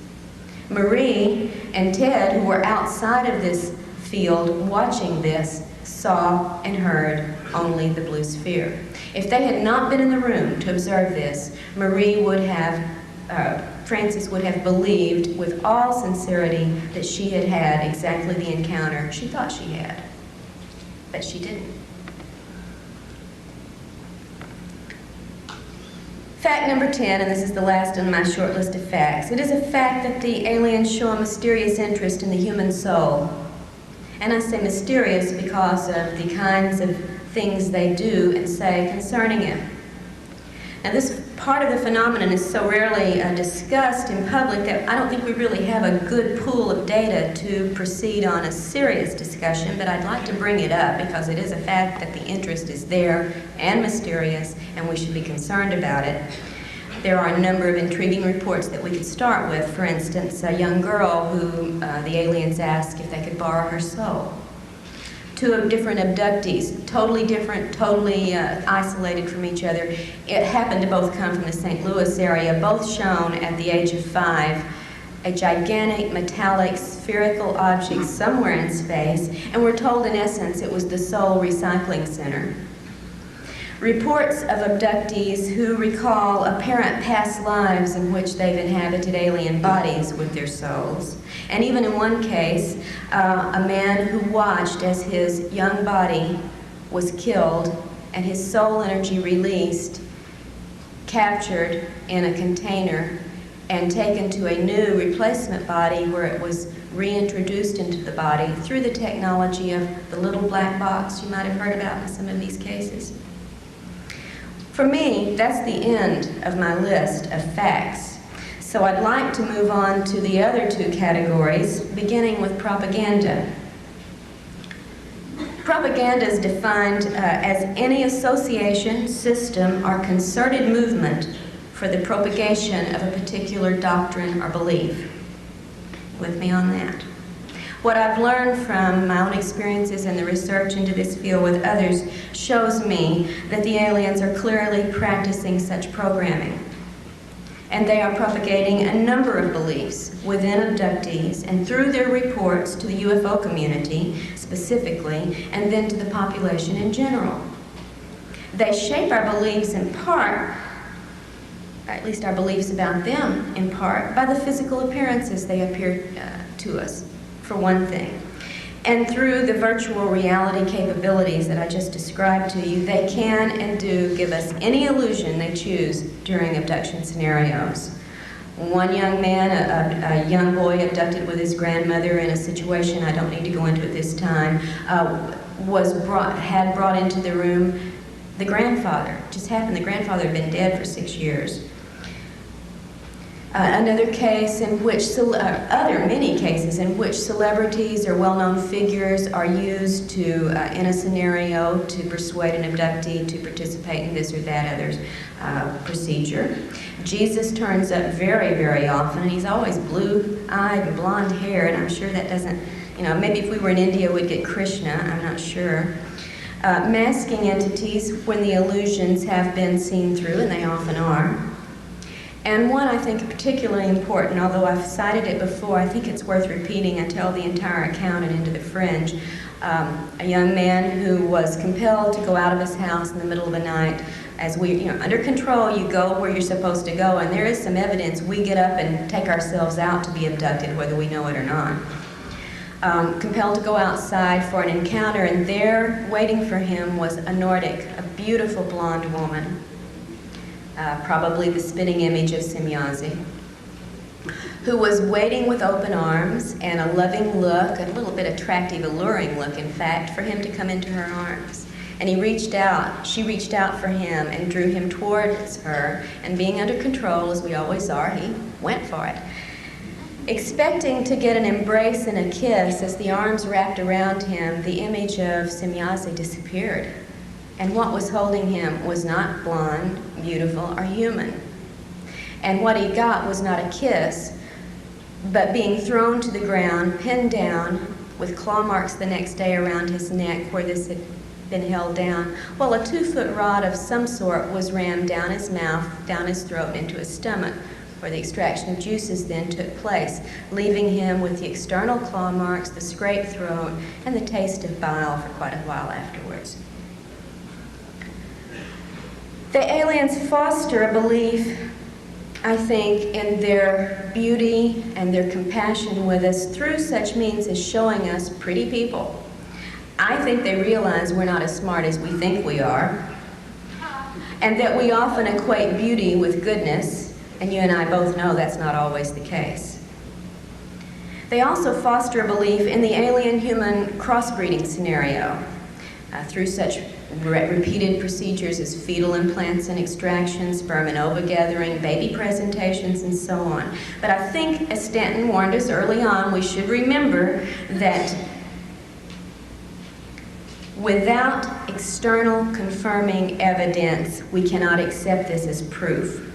Marie and Ted, who were outside of this field watching this, saw and heard only the blue sphere. If they had not been in the room to observe this, Frances would have believed with all sincerity that she had had exactly the encounter she thought she had, but she didn't. Fact number 10, and this is the last on my short list of facts. It is a fact that the aliens show a mysterious interest in the human soul. And I say mysterious because of the kinds of things they do and say concerning it. Now, this part of the phenomenon is so rarely discussed in public that I don't think we really have a good pool of data to proceed on a serious discussion, but I'd like to bring it up because it is a fact that the interest is there and mysterious, and we should be concerned about it. There are a number of intriguing reports that we could start with. For instance, a young girl who the aliens asked if they could borrow her soul. Two different abductees, totally different, totally isolated from each other. It happened to both come from the St. Louis area, both shown at the age of 5 a gigantic metallic spherical object somewhere in space, and we're told in essence it was the Soul Recycling Center. Reports of abductees who recall apparent past lives in which they've inhabited alien bodies with their souls. And even in one case, a man who watched as his young body was killed and his soul energy released, captured in a container, and taken to a new replacement body where it was reintroduced into the body through the technology of the little black box you might have heard about in some of these cases. For me, that's the end of my list of facts. So I'd like to move on to the other two categories, beginning with propaganda. Propaganda is defined as any association, system, or concerted movement for the propagation of a particular doctrine or belief. With me on that? What I've learned from my own experiences and the research into this field with others shows me that the aliens are clearly practicing such programming. And they are propagating a number of beliefs within abductees and through their reports to the UFO community specifically, and then to the population in general. They shape our beliefs in part, at least our beliefs about them in part, by the physical appearances they appear to us, for one thing. And through the virtual reality capabilities that I just described to you, they can and do give us any illusion they choose during abduction scenarios. One young man, a young boy abducted with his grandmother in a situation I don't need to go into at this time, had brought into the room the grandfather. It just happened the grandfather had been dead for 6 years. Another case in which, many cases in which celebrities or well-known figures are used to, in a scenario, to persuade an abductee to participate in this or that other procedure. Jesus turns up very, very often, and he's always blue-eyed and blonde-haired. I'm sure that doesn't, maybe if we were in India we'd get Krishna, I'm not sure. Masking entities when the illusions have been seen through, and they often are. And one I think particularly important, although I've cited it before, I think it's worth repeating. I tell the entire account and Into the Fringe. A young man who was compelled to go out of his house in the middle of the night. As we, under control, you go where you're supposed to go, and there is some evidence we get up and take ourselves out to be abducted, whether we know it or not. Compelled to go outside for an encounter, and there, waiting for him, was a Nordic, a beautiful blonde woman. Probably the spitting image of Semyazi, who was waiting with open arms and a loving look, a little bit attractive, alluring look, in fact, for him to come into her arms. And he reached out, she reached out for him and drew him towards her, and being under control, as we always are, he went for it. Expecting to get an embrace and a kiss, as the arms wrapped around him, the image of Semyazi disappeared. And what was holding him was not blonde, beautiful, or human. And what he got was not a kiss, but being thrown to the ground, pinned down, with claw marks the next day around his neck where this had been held down, while a 2-foot rod of some sort was rammed down his mouth, down his throat, and into his stomach, where the extraction of juices then took place, leaving him with the external claw marks, the scraped throat, and the taste of bile for quite a while afterwards. The aliens foster a belief, I think, in their beauty and their compassion with us through such means as showing us pretty people. I think they realize we're not as smart as we think we are, and that we often equate beauty with goodness, and you and I both know that's not always the case. They also foster a belief in the alien-human crossbreeding scenario through such repeated procedures as fetal implants and extraction, sperm and ova gathering, baby presentations, and so on. But I think, as Stanton warned us early on, we should remember that without external confirming evidence, we cannot accept this as proof.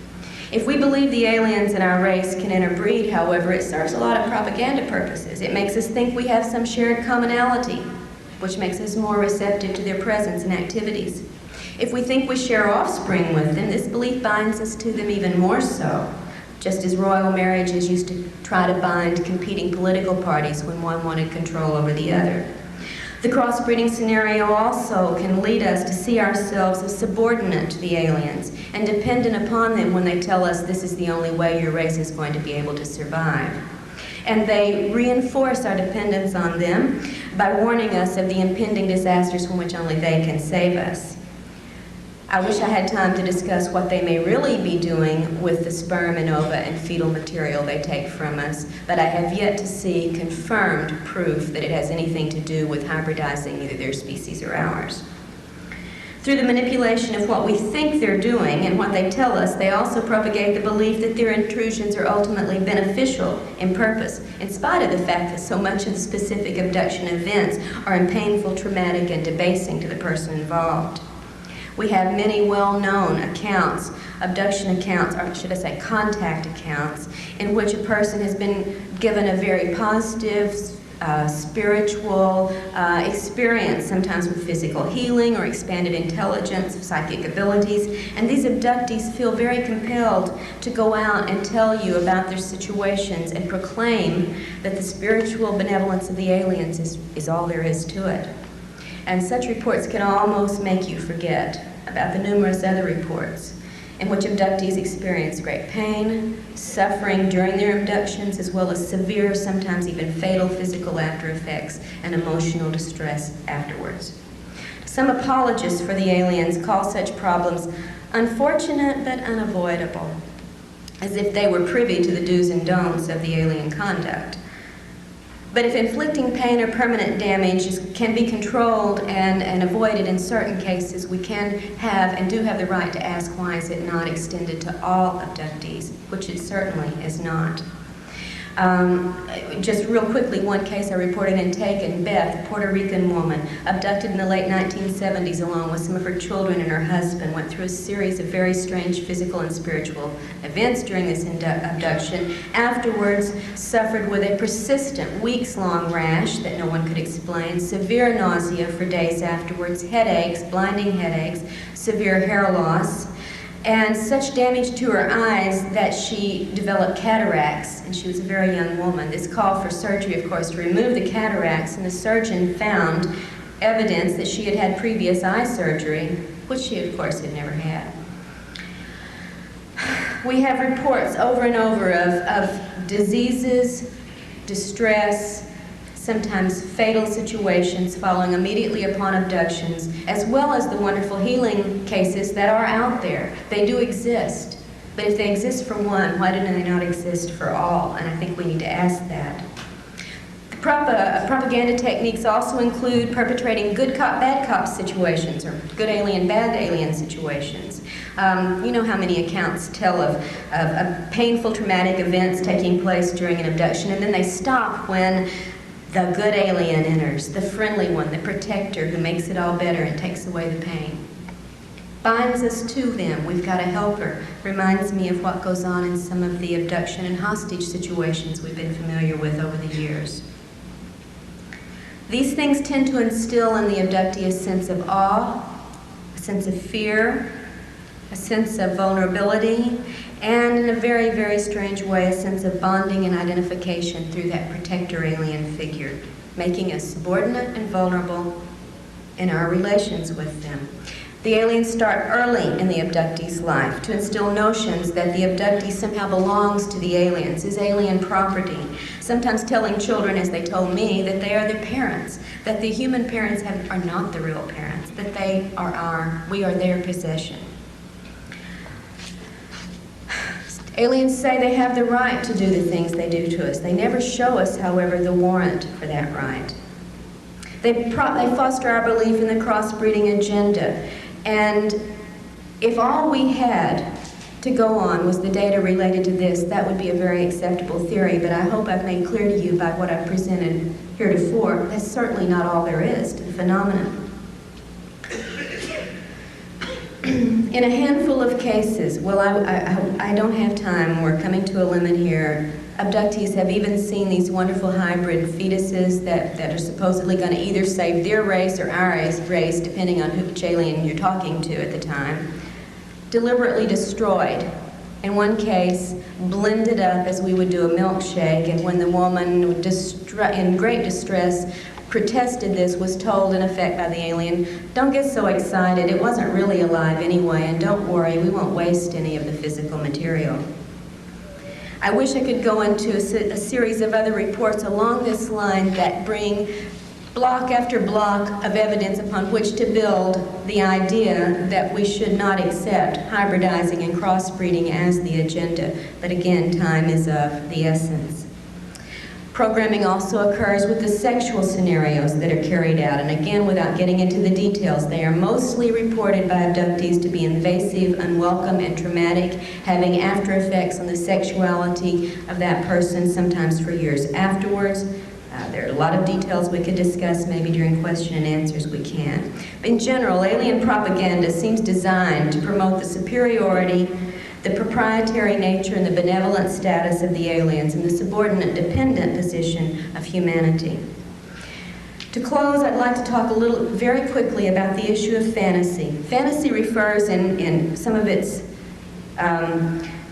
If we believe the aliens in our race can interbreed, however, it serves a lot of propaganda purposes. It makes us think we have some shared commonality, which makes us more receptive to their presence and activities. If we think we share offspring with them, this belief binds us to them even more so, just as royal marriages used to try to bind competing political parties when one wanted control over the other. The crossbreeding scenario also can lead us to see ourselves as subordinate to the aliens and dependent upon them when they tell us this is the only way your race is going to be able to survive. And they reinforce our dependence on them by warning us of the impending disasters from which only they can save us. I wish I had time to discuss what they may really be doing with the sperm and ova and fetal material they take from us, but I have yet to see confirmed proof that it has anything to do with hybridizing either their species or ours. Through the manipulation of what we think they're doing and what they tell us, they also propagate the belief that their intrusions are ultimately beneficial in purpose, in spite of the fact that so much of the specific abduction events are painful, traumatic, and debasing to the person involved. We have many well-known accounts, abduction accounts, or should I say contact accounts, in which a person has been given a very positive, spiritual experience, sometimes with physical healing or expanded intelligence, psychic abilities, and these abductees feel very compelled to go out and tell you about their situations and proclaim that the spiritual benevolence of the aliens is all there is to it. And such reports can almost make you forget about the numerous other reports in which abductees experience great pain, suffering during their abductions, as well as severe, sometimes even fatal physical after effects and emotional distress afterwards. Some apologists for the aliens call such problems unfortunate but unavoidable, as if they were privy to the do's and don'ts of the alien conduct. But if inflicting pain or permanent damage can be controlled and avoided in certain cases, we can have and do have the right to ask why is it not extended to all abductees, which it certainly is not. Just real quickly, one case I reported in Taken, Beth, a Puerto Rican woman, abducted in the late 1970s along with some of her children and her husband, went through a series of very strange physical and spiritual events during this abduction. Afterwards, suffered with a persistent, weeks-long rash that no one could explain, severe nausea for days afterwards, headaches, blinding headaches, severe hair loss, and such damage to her eyes that she developed cataracts, and she was a very young woman. This called for surgery, of course, to remove the cataracts, and the surgeon found evidence that she had had previous eye surgery, which she, of course, had never had. We have reports over and over of diseases, distress, sometimes fatal situations following immediately upon abductions, as well as the wonderful healing cases that are out there. They do exist, but if they exist for one, why do they not exist for all? And I think we need to ask that. Propaganda techniques also include perpetrating good cop, bad cop situations, or good alien, bad alien situations. You know how many accounts tell of painful, traumatic events taking place during an abduction, and then they stop when the good alien enters, the friendly one, the protector who makes it all better and takes away the pain. Binds us to them. We've got a helper. Reminds me of what goes on in some of the abduction and hostage situations we've been familiar with over the years. These things tend to instill in the abductee a sense of awe, a sense of fear, a sense of vulnerability, and in a very, very strange way, a sense of bonding and identification through that protector alien figure, making us subordinate and vulnerable in our relations with them. The aliens start early in the abductee's life to instill notions that the abductee somehow belongs to the aliens, is alien property, sometimes telling children, as they told me, that they are their parents, that the human parents are not the real parents, that we are their possession. Aliens say they have the right to do the things they do to us. They never show us, however, the warrant for that right. They foster our belief in the crossbreeding agenda. And if all we had to go on was the data related to this, that would be a very acceptable theory, but I hope I've made clear to you by what I've presented heretofore, that's certainly not all there is to the phenomenon. In a handful of cases, well, I don't have time, we're coming to a limit here, abductees have even seen these wonderful hybrid fetuses that are supposedly going to either save their race or our race, depending on which alien you're talking to at the time, deliberately destroyed In one case, blended up as we would do a milkshake, and when the woman, in great distress, protested this, was told in effect by the alien, "Don't get so excited, it wasn't really alive anyway, and don't worry, we won't waste any of the physical material." I wish I could go into a series of other reports along this line that bring block after block of evidence upon which to build the idea that we should not accept hybridizing and crossbreeding as the agenda. But again, time is of the essence. Programming also occurs with the sexual scenarios that are carried out, and again, without getting into the details, they are mostly reported by abductees to be invasive, unwelcome, and traumatic, having after effects on the sexuality of that person, sometimes for years afterwards. There are a lot of details we could discuss, maybe during question and answers we can. But in general, alien propaganda seems designed to promote the superiority, the proprietary nature, and the benevolent status of the aliens, and the subordinate dependent position of humanity. To close, I'd like to talk very quickly about the issue of fantasy. Fantasy refers in some of its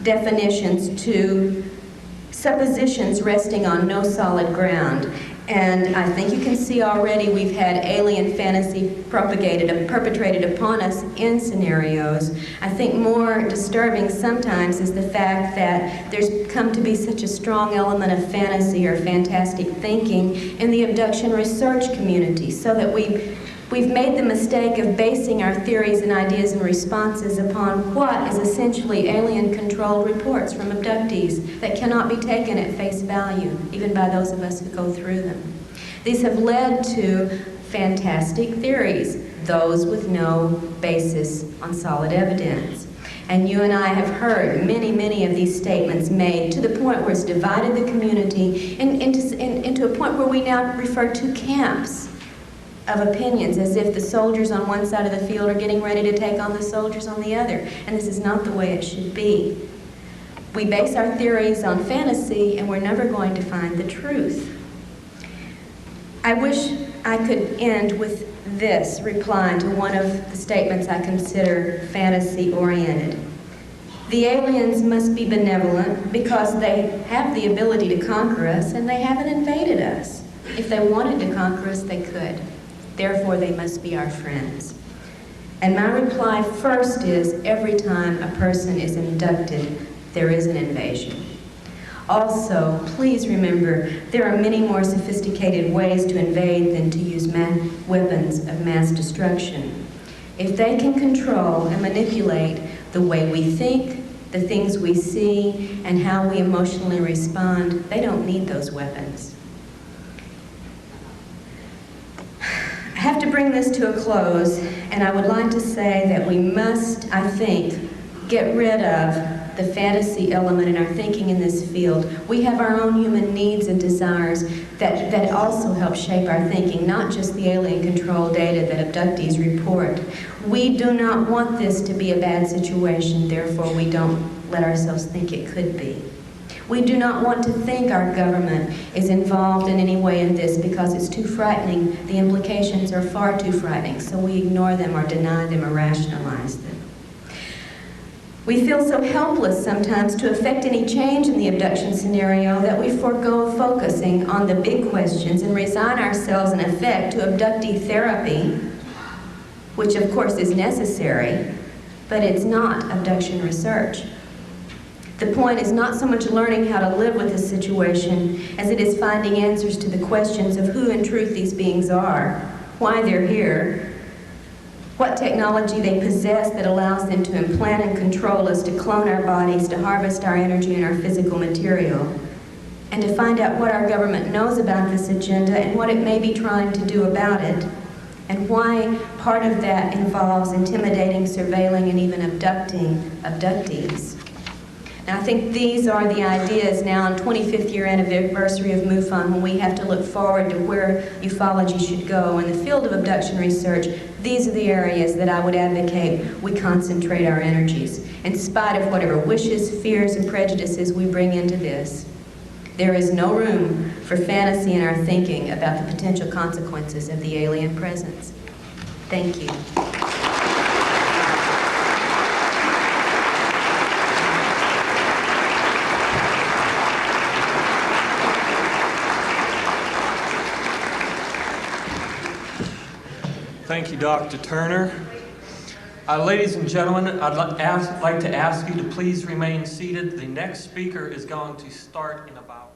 definitions to suppositions resting on no solid ground. And I think you can see already we've had alien fantasy perpetrated upon us in scenarios. I think more disturbing sometimes is the fact that there's come to be such a strong element of fantasy or fantastic thinking in the abduction research community, so that we've made the mistake of basing our theories and ideas and responses upon what is essentially alien-controlled reports from abductees that cannot be taken at face value, even by those of us who go through them. These have led to fantastic theories, those with no basis on solid evidence. And you and I have heard many, many of these statements made to the point where it's divided the community into a point where we now refer to camps of opinions, as if the soldiers on one side of the field are getting ready to take on the soldiers on the other. And this is not the way it should be. We base our theories on fantasy, and we're never going to find the truth. I wish I could end with this reply to one of the statements I consider fantasy-oriented. The aliens must be benevolent because they have the ability to conquer us, and they haven't invaded us. If they wanted to conquer us, they could. Therefore, they must be our friends. And my reply first is, every time a person is abducted, there is an invasion. Also, please remember, there are many more sophisticated ways to invade than to use weapons of mass destruction. If they can control and manipulate the way we think, the things we see, and how we emotionally respond, they don't need those weapons. I have to bring this to a close, and I would like to say that we must, I think, get rid of the fantasy element in our thinking in this field. We have our own human needs and desires that also help shape our thinking, not just the alien control data that abductees report. We do not want this to be a bad situation, therefore we don't let ourselves think it could be. We do not want to think our government is involved in any way in this because it's too frightening. The implications are far too frightening, so we ignore them or deny them or rationalize them. We feel so helpless sometimes to affect any change in the abduction scenario that we forego focusing on the big questions and resign ourselves in effect to abductee therapy, which of course is necessary, but it's not abduction research. The point is not so much learning how to live with the situation as it is finding answers to the questions of who in truth these beings are, why they're here, what technology they possess that allows them to implant and control us, to clone our bodies, to harvest our energy and our physical material, and to find out what our government knows about this agenda and what it may be trying to do about it, and why part of that involves intimidating, surveilling, and even abducting abductees. Now, I think these are the ideas now on 25th year anniversary of MUFON, when we have to look forward to where ufology should go. In the field of abduction research, these are the areas that I would advocate we concentrate our energies, in spite of whatever wishes, fears, and prejudices we bring into this. There is no room for fantasy in our thinking about the potential consequences of the alien presence. Thank you. Thank you, Dr. Turner. Ladies and gentlemen, I'd like to ask you to please remain seated. The next speaker is going to start in about